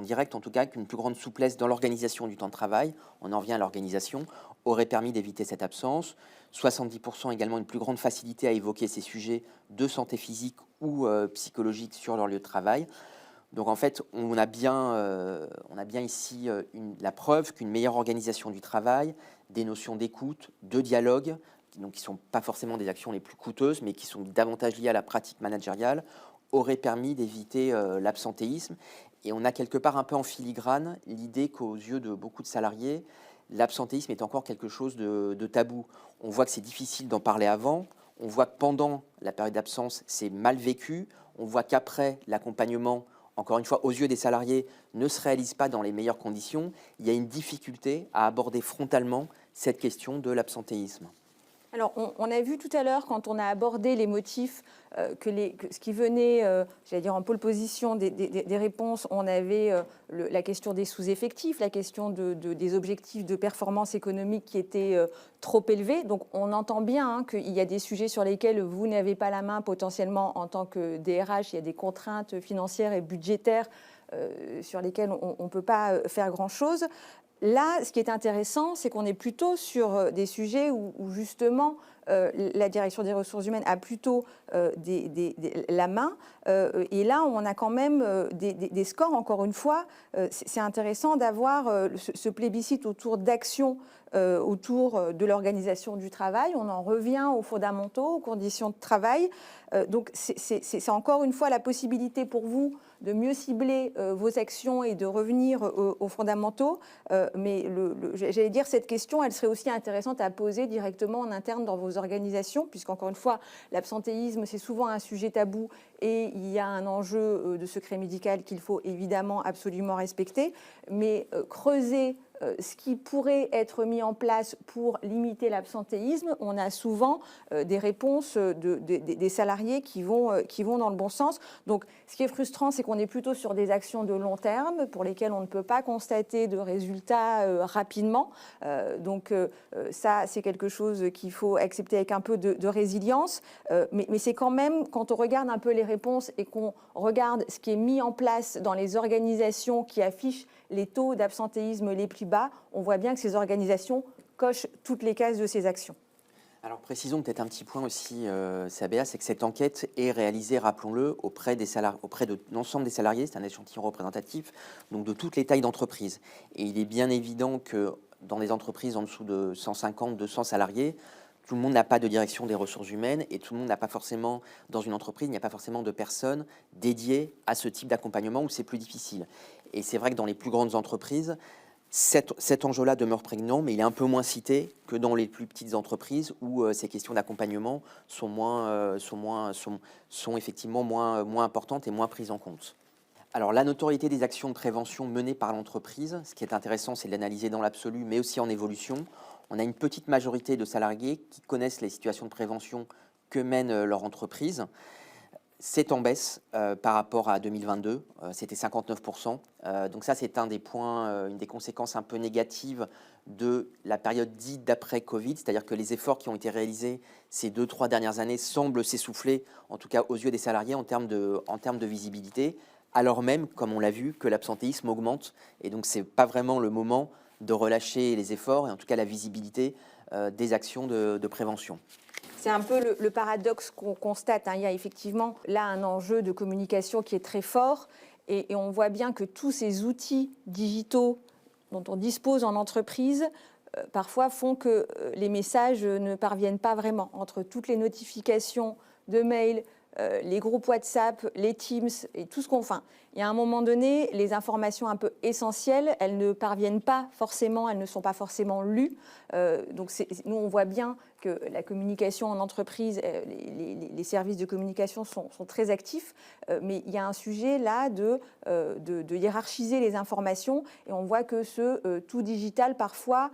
directe en tout cas, qu'une plus grande souplesse dans l'organisation du temps de travail, on en revient à l'organisation, aurait permis d'éviter cette absence. 70% également une plus grande facilité à évoquer ces sujets de santé physique ou psychologique sur leur lieu de travail. Donc en fait, on a bien ici la preuve qu'une meilleure organisation du travail, des notions d'écoute, de dialogue, donc qui ne sont pas forcément des actions les plus coûteuses, mais qui sont davantage liées à la pratique managériale, auraient permis d'éviter l'absentéisme. Et on a quelque part un peu en filigrane l'idée qu'aux yeux de beaucoup de salariés, l'absentéisme est encore quelque chose de tabou. On voit que c'est difficile d'en parler avant, on voit que pendant la période d'absence, c'est mal vécu, on voit qu'après, l'accompagnement, encore une fois, aux yeux des salariés, ne se réalise pas dans les meilleures conditions. Il y a une difficulté à aborder frontalement cette question de l'absentéisme. Alors, on a vu tout à l'heure, quand on a abordé les motifs, que ce qui venait, j'allais dire, en pole position des réponses, on avait la question des sous-effectifs, la question des objectifs de performance économique qui étaient trop élevés. Donc, on entend bien qu'il y a des sujets sur lesquels vous n'avez pas la main potentiellement en tant que DRH. Il y a des contraintes financières et budgétaires sur lesquelles on ne peut pas faire grand-chose. Là, ce qui est intéressant, c'est qu'on est plutôt sur des sujets où justement la direction des ressources humaines a plutôt la main. Et là, on a quand même des scores, encore une fois. C'est intéressant d'avoir ce plébiscite autour d'actions autour de l'organisation du travail. On en revient aux fondamentaux, aux conditions de travail. Donc, c'est encore une fois la possibilité pour vous de mieux cibler vos actions et de revenir aux fondamentaux. Mais j'allais dire, cette question, elle serait aussi intéressante à poser directement en interne dans vos organisations, puisqu'encore une fois, l'absentéisme, c'est souvent un sujet tabou et il y a un enjeu de secret médical qu'il faut évidemment absolument respecter. Mais creuser ce qui pourrait être mis en place pour limiter l'absentéisme, on a souvent des réponses des salariés qui vont dans le bon sens. Donc, ce qui est frustrant, c'est qu'on est plutôt sur des actions de long terme pour lesquelles on ne peut pas constater de résultats rapidement. Donc, ça, c'est quelque chose qu'il faut accepter avec un peu de résilience. Mais c'est quand même, quand on regarde un peu les réponses et qu'on regarde ce qui est mis en place dans les organisations qui affichent les taux d'absentéisme les plus bas, on voit bien que ces organisations cochent toutes les cases de ces actions. Alors précisons peut-être un petit point aussi, Sabéa, c'est que cette enquête est réalisée, rappelons-le, auprès de l'ensemble des salariés, c'est un échantillon représentatif, donc de toutes les tailles d'entreprise. Et il est bien évident que dans les entreprises en dessous de 150, 200 salariés, tout le monde n'a pas de direction des ressources humaines et tout le monde n'a pas forcément, dans une entreprise, il n'y a pas forcément de personnes dédiées à ce type d'accompagnement où c'est plus difficile. Et c'est vrai que dans les plus grandes entreprises, cet enjeu-là demeure prégnant, mais il est un peu moins cité que dans les plus petites entreprises où ces questions d'accompagnement sont effectivement moins importantes et moins prises en compte. Alors, la notoriété des actions de prévention menées par l'entreprise, ce qui est intéressant, c'est de l'analyser dans l'absolu, mais aussi en évolution. On a une petite majorité de salariés qui connaissent les situations de prévention que mène leur entreprise. C'est en baisse par rapport à 2022, c'était 59%. Donc ça, c'est un des points, une des conséquences un peu négatives de la période dite d'après-Covid, c'est-à-dire que les efforts qui ont été réalisés ces 2-3 dernières années semblent s'essouffler, en tout cas aux yeux des salariés, en termes de visibilité, alors même, comme on l'a vu, que l'absentéisme augmente. Et donc, ce n'est pas vraiment le moment de relâcher les efforts, et en tout cas la visibilité des actions de prévention. C'est un peu le paradoxe qu'on constate. Il y a effectivement là un enjeu de communication qui est très fort et on voit bien que tous ces outils digitaux dont on dispose en entreprise parfois font que les messages ne parviennent pas vraiment. Entre toutes les notifications de mails, les groupes WhatsApp, les Teams et tout ce qu'on fait. Il y a un moment donné, les informations un peu essentielles, elles ne parviennent pas forcément, elles ne sont pas forcément lues. Donc nous, on voit bien que la communication en entreprise, les services de communication sont très actifs, mais il y a un sujet là de hiérarchiser les informations et on voit que ce tout digital parfois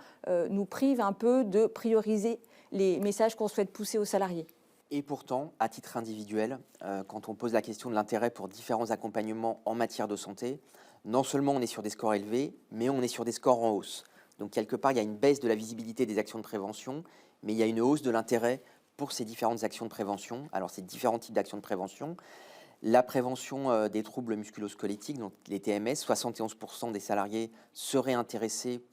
nous prive un peu de prioriser les messages qu'on souhaite pousser aux salariés. Et pourtant, à titre individuel, quand on pose la question de l'intérêt pour différents accompagnements en matière de santé, non seulement on est sur des scores élevés, mais on est sur des scores en hausse. Donc quelque part, il y a une baisse de la visibilité des actions de prévention, mais il y a une hausse de l'intérêt pour ces différentes actions de prévention. Alors, ces différents types d'actions de prévention. La prévention des troubles musculo-squelettiques, donc les TMS, 71% des salariés seraient intéressés,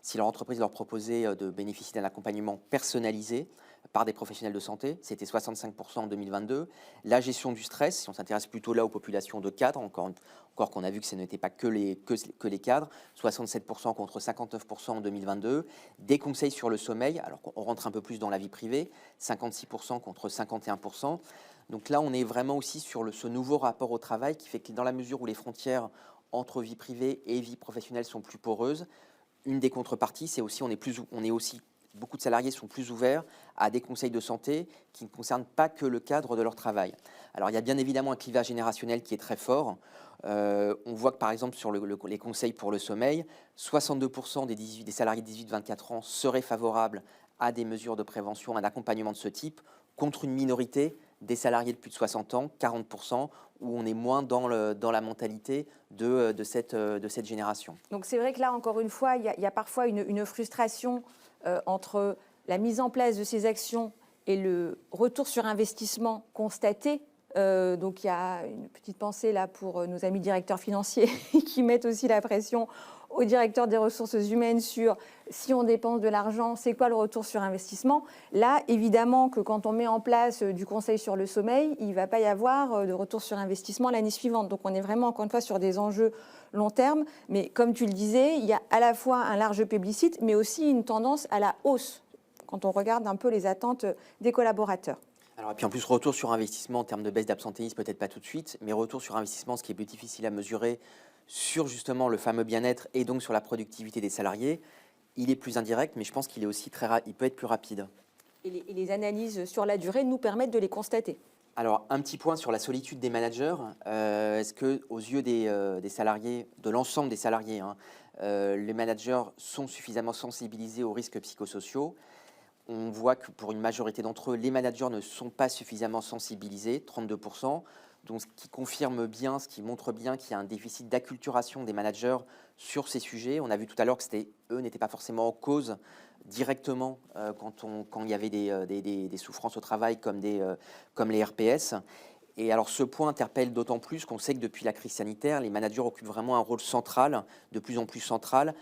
si leur entreprise leur proposait de bénéficier d'un accompagnement personnalisé par des professionnels de santé. C'était 65% en 2022. La gestion du stress, si on s'intéresse plutôt là aux populations de cadres, encore qu'on a vu que ce n'était pas que les cadres, 67% contre 59% en 2022. Des conseils sur le sommeil, alors qu'on rentre un peu plus dans la vie privée, 56% contre 51%. Donc là, on est vraiment aussi sur ce nouveau rapport au travail qui fait que dans la mesure où les frontières entre vie privée et vie professionnelle sont plus poreuses, une des contreparties, c'est aussi beaucoup de salariés sont plus ouverts à des conseils de santé qui ne concernent pas que le cadre de leur travail. Alors il y a bien évidemment un clivage générationnel qui est très fort. On voit que par exemple sur les conseils pour le sommeil, 62% des salariés de 18-24 ans seraient favorables à des mesures de prévention, à un accompagnement de ce type, contre une minorité des salariés de plus de 60 ans, 40%, où on est moins dans la mentalité de cette génération. Donc c'est vrai que là, encore une fois, il y a parfois une frustration entre la mise en place de ces actions et le retour sur investissement constaté. Donc il y a une petite pensée là pour nos amis directeurs financiers qui mettent aussi la pression au directeur des ressources humaines sur si on dépense de l'argent, c'est quoi le retour sur investissement. Là, évidemment que quand on met en place du conseil sur le sommeil, il ne va pas y avoir de retour sur investissement l'année suivante. Donc on est vraiment encore une fois sur des enjeux long terme. Mais comme tu le disais, il y a à la fois un large plébiscite, mais aussi une tendance à la hausse quand on regarde un peu les attentes des collaborateurs. Alors, et puis en plus, retour sur investissement en termes de baisse d'absentéisme, peut-être pas tout de suite, mais retour sur investissement, ce qui est plus difficile à mesurer sur justement le fameux bien-être et donc sur la productivité des salariés, il est plus indirect, mais je pense qu'il est aussi il peut être plus rapide. Et les analyses sur la durée nous permettent de les constater. Alors, un petit point sur la solitude des managers. Est-ce que, aux yeux des salariés, de l'ensemble des salariés, les managers sont suffisamment sensibilisés aux risques psychosociaux? On voit que pour une majorité d'entre eux, les managers ne sont pas suffisamment sensibilisés, 32%. Donc, ce qui confirme bien, ce qui montre bien qu'il y a un déficit d'acculturation des managers sur ces sujets. On a vu tout à l'heure que eux n'étaient pas forcément en cause directement quand il y avait des souffrances au travail comme les RPS. Et alors ce point interpelle d'autant plus qu'on sait que depuis la crise sanitaire, les managers occupent vraiment un rôle central, de plus en plus central,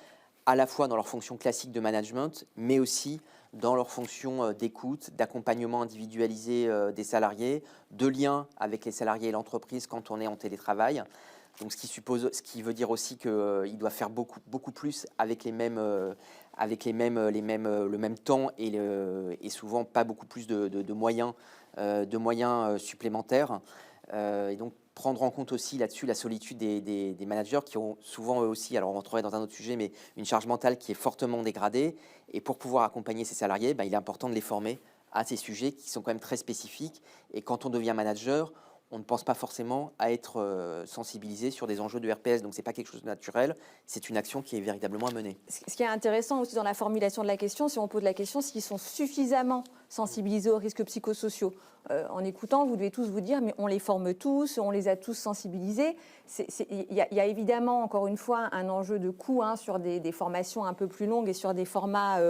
à la fois dans leur fonction classique de management, mais aussi dans leur fonction d'écoute, d'accompagnement individualisé des salariés, de lien avec les salariés et l'entreprise quand on est en télétravail. Donc, ce qui veut dire aussi qu'il doit faire beaucoup plus avec le même temps et souvent pas beaucoup plus de moyens supplémentaires. Et donc, prendre en compte aussi là-dessus la solitude des managers qui ont souvent eux aussi, alors on rentrerait dans un autre sujet, mais une charge mentale qui est fortement dégradée. Et pour pouvoir accompagner ces salariés, il est important de les former à ces sujets qui sont quand même très spécifiques. Et quand on devient manager, on ne pense pas forcément à être sensibilisé sur des enjeux de RPS. Donc, ce n'est pas quelque chose de naturel, c'est une action qui est véritablement à mener. Ce qui est intéressant aussi dans la formulation de la question, si on pose la question s'ils sont suffisamment sensibilisés aux risques psychosociaux. En écoutant, vous devez tous vous dire, mais on les forme tous, on les a tous sensibilisés. Il y a évidemment, encore une fois, un enjeu de coût sur des formations un peu plus longues et sur des formats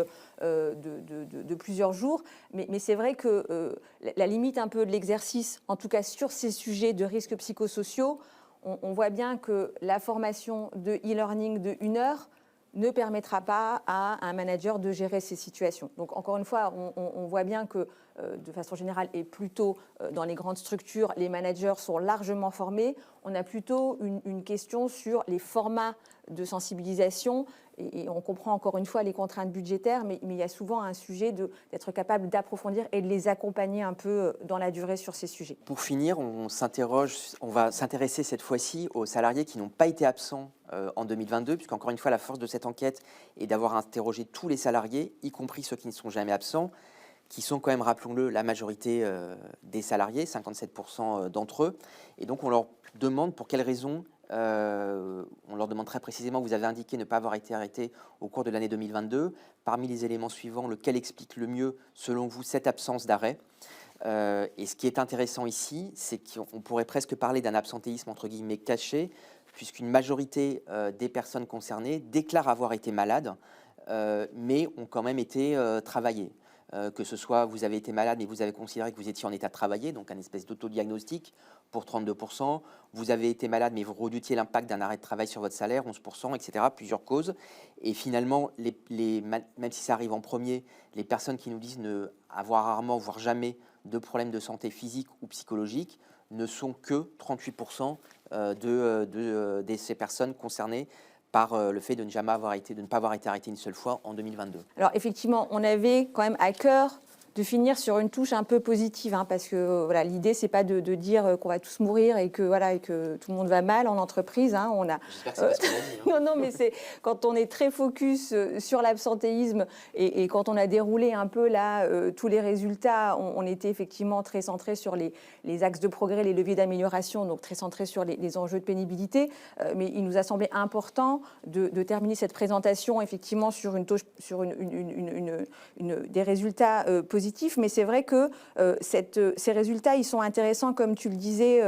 de plusieurs jours. Mais c'est vrai que la limite un peu de l'exercice, en tout cas sur ces sujets de risques psychosociaux, on voit bien que la formation de e-learning de 1 heure ne permettra pas à un manager de gérer ces situations. Donc encore une fois, on voit bien que de façon générale et plutôt dans les grandes structures, les managers sont largement formés. On a plutôt une question sur les formats de sensibilisation et on comprend encore une fois les contraintes budgétaires, mais il y a souvent un sujet d'être capable d'approfondir et de les accompagner un peu dans la durée sur ces sujets. Pour finir, on va s'intéresser cette fois-ci aux salariés qui n'ont pas été absents en 2022, puisqu'encore une fois, la force de cette enquête est d'avoir interrogé tous les salariés, y compris ceux qui ne sont jamais absents, qui sont quand même, rappelons-le, la majorité des salariés, 57% d'entre eux. Et donc, on leur demande pour quelles raisons. On leur demande très précisément, vous avez indiqué ne pas avoir été arrêté au cours de l'année 2022. Parmi les éléments suivants, lequel explique le mieux, selon vous, cette absence d'arrêt? Et ce qui est intéressant ici, c'est qu'on pourrait presque parler d'un absentéisme entre guillemets caché, puisqu'une majorité des personnes concernées déclarent avoir été malades, mais ont quand même été travaillées. que ce soit vous avez été malade mais vous avez considéré que vous étiez en état de travailler, donc un espèce d'autodiagnostic pour 32%. Vous avez été malade mais vous redoutiez l'impact d'un arrêt de travail sur votre salaire, 11%, etc. Plusieurs causes. Et finalement, même si ça arrive en premier, les personnes qui nous disent ne avoir rarement, voire jamais, de problèmes de santé physique ou psychologique ne sont que 38% de ces personnes concernées par le fait de ne pas avoir été arrêté une seule fois en 2022. Alors effectivement, on avait quand même à cœur de finir sur une touche un peu positive, hein, parce que voilà, l'idée c'est pas de dire qu'on va tous mourir et que tout le monde va mal en entreprise. Hein, J'espère que c'est pas ce qu'on a dit. Hein. Non, mais c'est quand on est très focus sur l'absentéisme et quand on a déroulé un peu là tous les résultats, on était effectivement très centré sur les axes de progrès, les leviers d'amélioration, donc très centré sur les enjeux de pénibilité. Mais il nous a semblé important de terminer cette présentation effectivement sur une touche, sur des résultats positifs. Mais c'est vrai que ces résultats, ils sont intéressants, comme tu le disais,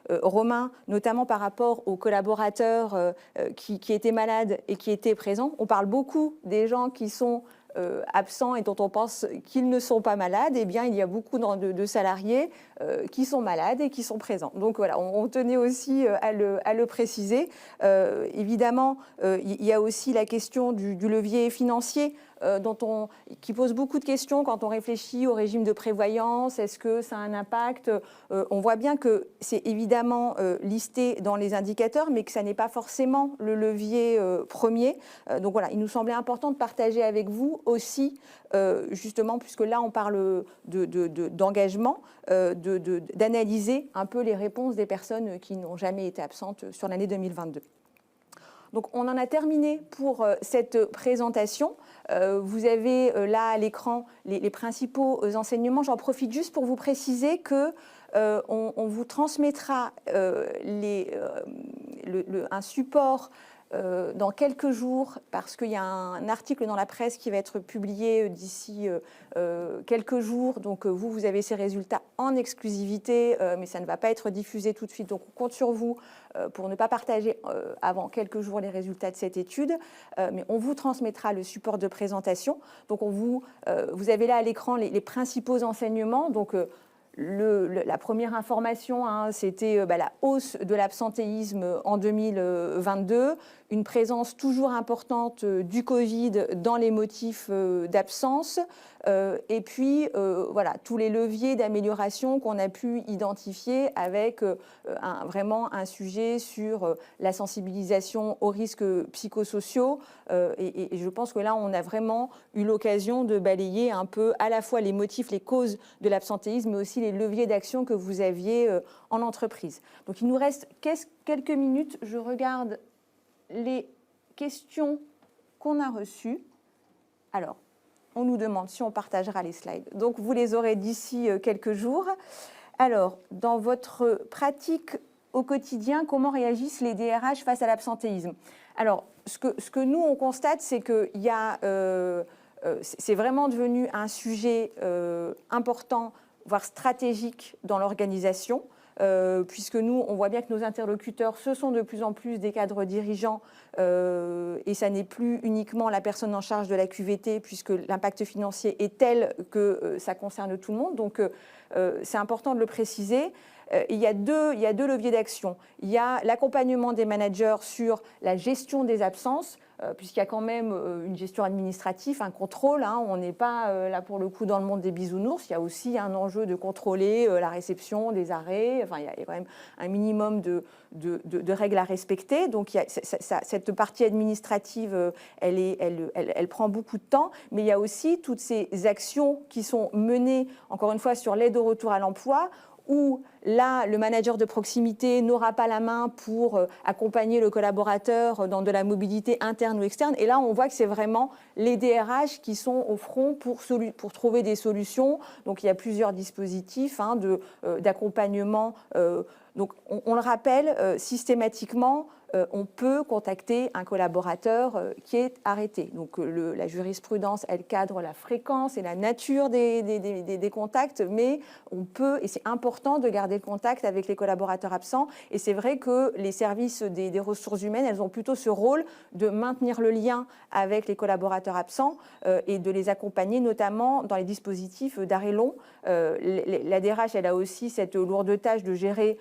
Romain, notamment par rapport aux collaborateurs qui étaient malades et qui étaient présents. On parle beaucoup des gens qui sont absents et dont on pense qu'ils ne sont pas malades. Eh bien, il y a beaucoup de salariés qui sont malades et qui sont présents. Donc voilà, on tenait aussi à le préciser. Évidemment, il y a aussi la question du levier financier qui pose beaucoup de questions quand on réfléchit au régime de prévoyance. Est-ce que ça a un impact ? On voit bien que c'est évidemment listé dans les indicateurs, mais que ça n'est pas forcément le levier premier. Donc voilà, il nous semblait important de partager avec vous aussi, justement, puisque là on parle d'engagement, d'analyser un peu les réponses des personnes qui n'ont jamais été absentes sur l'année 2022. Donc on en a terminé pour cette présentation. Vous avez là à l'écran les principaux enseignements. J'en profite juste pour vous préciser que on vous transmettra un support dans quelques jours, parce qu'il y a un article dans la presse qui va être publié d'ici quelques jours. Donc vous avez ces résultats en exclusivité, mais ça ne va pas être diffusé tout de suite. Donc on compte sur vous pour ne pas partager avant quelques jours les résultats de cette étude. Mais on vous transmettra le support de présentation. Donc vous avez là à l'écran les principaux enseignements. Donc la première information, hein, c'était la hausse de l'absentéisme en 2022, une présence toujours importante du Covid dans les motifs d'absence, et puis voilà, tous les leviers d'amélioration qu'on a pu identifier avec vraiment un sujet sur la sensibilisation aux risques psychosociaux. Et je pense que là, on a vraiment eu l'occasion de balayer un peu à la fois les motifs, les causes de l'absentéisme, mais aussi les leviers d'action que vous aviez en entreprise. Donc il nous reste quelques minutes. Je regarde les questions qu'on a reçues. Alors, on nous demande si on partagera les slides. Donc vous les aurez d'ici quelques jours. Alors, dans votre pratique au quotidien, comment réagissent les DRH face à l'absentéisme ? Alors, ce que nous, on constate, c'est qu'il y a... c'est vraiment devenu un sujet important, voire stratégique dans l'organisation, puisque nous, on voit bien que nos interlocuteurs, ce sont de plus en plus des cadres dirigeants, et ça n'est plus uniquement la personne en charge de la QVT, puisque l'impact financier est tel que ça concerne tout le monde. Donc, c'est important de le préciser. Il y a deux leviers d'action. Il y a l'accompagnement des managers sur la gestion des absences, puisqu'il y a quand même une gestion administrative, un contrôle. Hein, on n'est pas là pour le coup dans le monde des bisounours. Il y a aussi un enjeu de contrôler la réception des arrêts. Enfin, il y a quand même un minimum de règles à respecter. Donc, il y a cette partie administrative, elle prend beaucoup de temps. Mais il y a aussi toutes ces actions qui sont menées, encore une fois, sur l'aide au retour à l'emploi, où là, le manager de proximité n'aura pas la main pour accompagner le collaborateur dans de la mobilité interne ou externe. Et là, on voit que c'est vraiment les DRH qui sont au front pour trouver des solutions. Donc, il y a plusieurs dispositifs d'accompagnement. Donc, on le rappelle, systématiquement, on peut contacter un collaborateur qui est arrêté. Donc la jurisprudence, elle cadre la fréquence et la nature des contacts, mais on peut, et c'est important de garder le contact avec les collaborateurs absents. Et c'est vrai que les services des ressources humaines, elles ont plutôt ce rôle de maintenir le lien avec les collaborateurs absents et de les accompagner, notamment dans les dispositifs d'arrêt long. La DRH, elle a aussi cette lourde tâche de gérer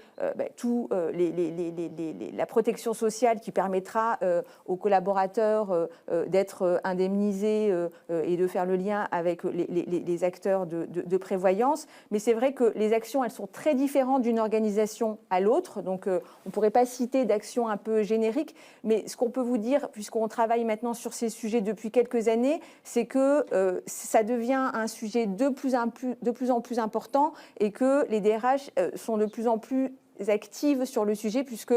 tout la protection sociale qui permettra aux collaborateurs d'être indemnisés et de faire le lien avec les acteurs de prévoyance. Mais c'est vrai que les actions, elles sont très différentes d'une organisation à l'autre. Donc, on ne pourrait pas citer d'actions un peu génériques. Mais ce qu'on peut vous dire, puisqu'on travaille maintenant sur ces sujets depuis quelques années, c'est que ça devient un sujet de plus en plus important et que les DRH sont de plus en plus actives sur le sujet puisque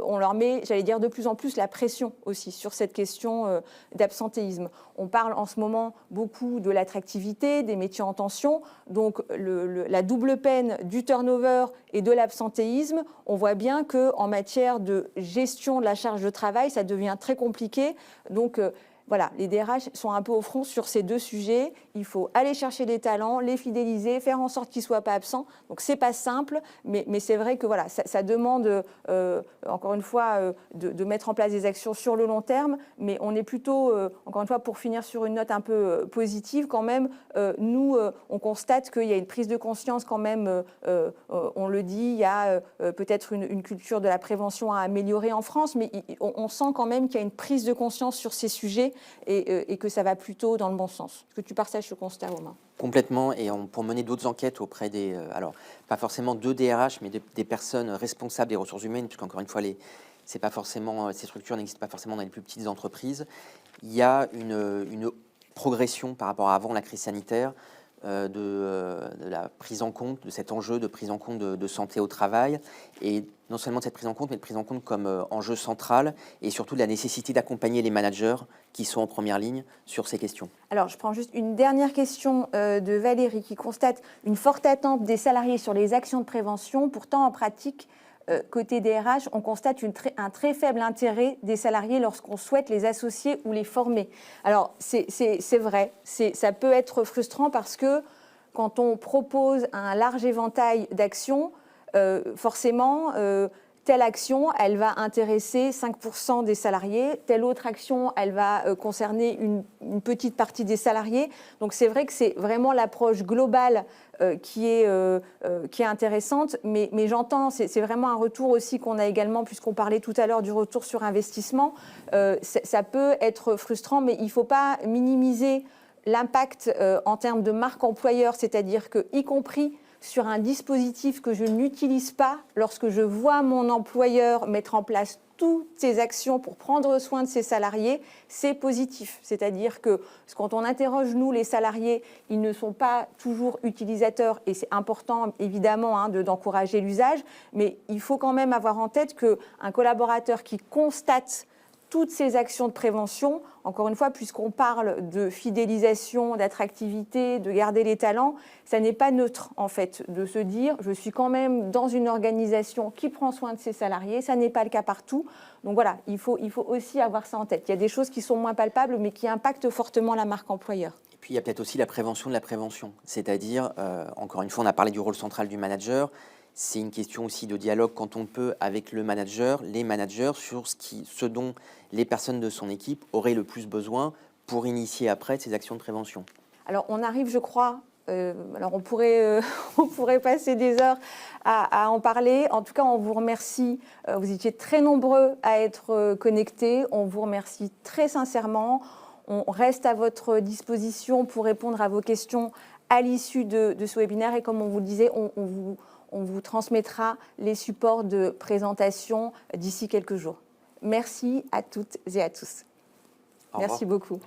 on leur met, j'allais dire, de plus en plus la pression aussi sur cette question d'absentéisme. On parle en ce moment beaucoup de l'attractivité, des métiers en tension. Donc la double peine du turnover et de l'absentéisme, on voit bien qu'en matière de gestion de la charge de travail, ça devient très compliqué. Donc voilà, les DRH sont un peu au front sur ces deux sujets. Il faut aller chercher les talents, les fidéliser, faire en sorte qu'ils ne soient pas absents. Donc, ce n'est pas simple, mais c'est vrai que voilà, ça demande, encore une fois, de mettre en place des actions sur le long terme. Mais on est plutôt, encore une fois, pour finir sur une note un peu positive, quand même, nous, on constate qu'il y a une prise de conscience quand même, on le dit, il y a peut-être une culture de la prévention à améliorer en France, mais on sent quand même qu'il y a une prise de conscience sur ces sujets et que ça va plutôt dans le bon sens. Est-ce que tu partages ce constat, Romain ? Complètement, et pour mener d'autres enquêtes auprès des, alors pas forcément de DRH, mais des personnes responsables des ressources humaines, puisqu'encore une fois, c'est pas forcément, ces structures n'existent pas forcément dans les plus petites entreprises. Il y a une progression par rapport à avant la crise sanitaire de la prise en compte de cet enjeu de prise en compte de santé au travail, et non seulement de cette prise en compte, mais de prise en compte comme enjeu central, et surtout de la nécessité d'accompagner les managers qui sont en première ligne sur ces questions. Alors, je prends juste une dernière question de Valérie qui constate une forte attente des salariés sur les actions de prévention. Pourtant, en pratique, côté DRH, on constate un très faible intérêt des salariés lorsqu'on souhaite les associer ou les former. Alors, c'est vrai, ça peut être frustrant parce que quand on propose un large éventail d'actions, forcément, telle action, elle va intéresser 5% des salariés, telle autre action, elle va concerner une petite partie des salariés. Donc c'est vrai que c'est vraiment l'approche globale qui est intéressante, mais j'entends, c'est vraiment un retour aussi qu'on a également, puisqu'on parlait tout à l'heure du retour sur investissement. Ça peut être frustrant, mais il ne faut pas minimiser l'impact en termes de marque employeur, c'est-à-dire que, y compris sur un dispositif que je n'utilise pas, lorsque je vois mon employeur mettre en place toutes ces actions pour prendre soin de ses salariés, c'est positif. C'est-à-dire que quand on interroge, nous, les salariés, ils ne sont pas toujours utilisateurs, et c'est important, évidemment, d'encourager l'usage, mais il faut quand même avoir en tête qu'un collaborateur qui constate toutes ces actions de prévention, encore une fois, puisqu'on parle de fidélisation, d'attractivité, de garder les talents, ça n'est pas neutre, en fait, de se dire « je suis quand même dans une organisation qui prend soin de ses salariés », ça n'est pas le cas partout. Donc voilà, il faut aussi avoir ça en tête. Il y a des choses qui sont moins palpables, mais qui impactent fortement la marque employeur. Et puis, il y a peut-être aussi la prévention de la prévention, c'est-à-dire, encore une fois, on a parlé du rôle central du manager. C'est une question aussi de dialogue quand on peut avec le manager, les managers, sur ce dont les personnes de son équipe auraient le plus besoin pour initier après ces actions de prévention. Alors on arrive, je crois, alors on pourrait passer des heures à en parler. En tout cas, on vous remercie. Vous étiez très nombreux à être connectés. On vous remercie très sincèrement. On reste à votre disposition pour répondre à vos questions à l'issue de ce webinaire. Et comme on vous le disait, on vous transmettra les supports de présentation d'ici quelques jours. Merci à toutes et à tous. Merci beaucoup.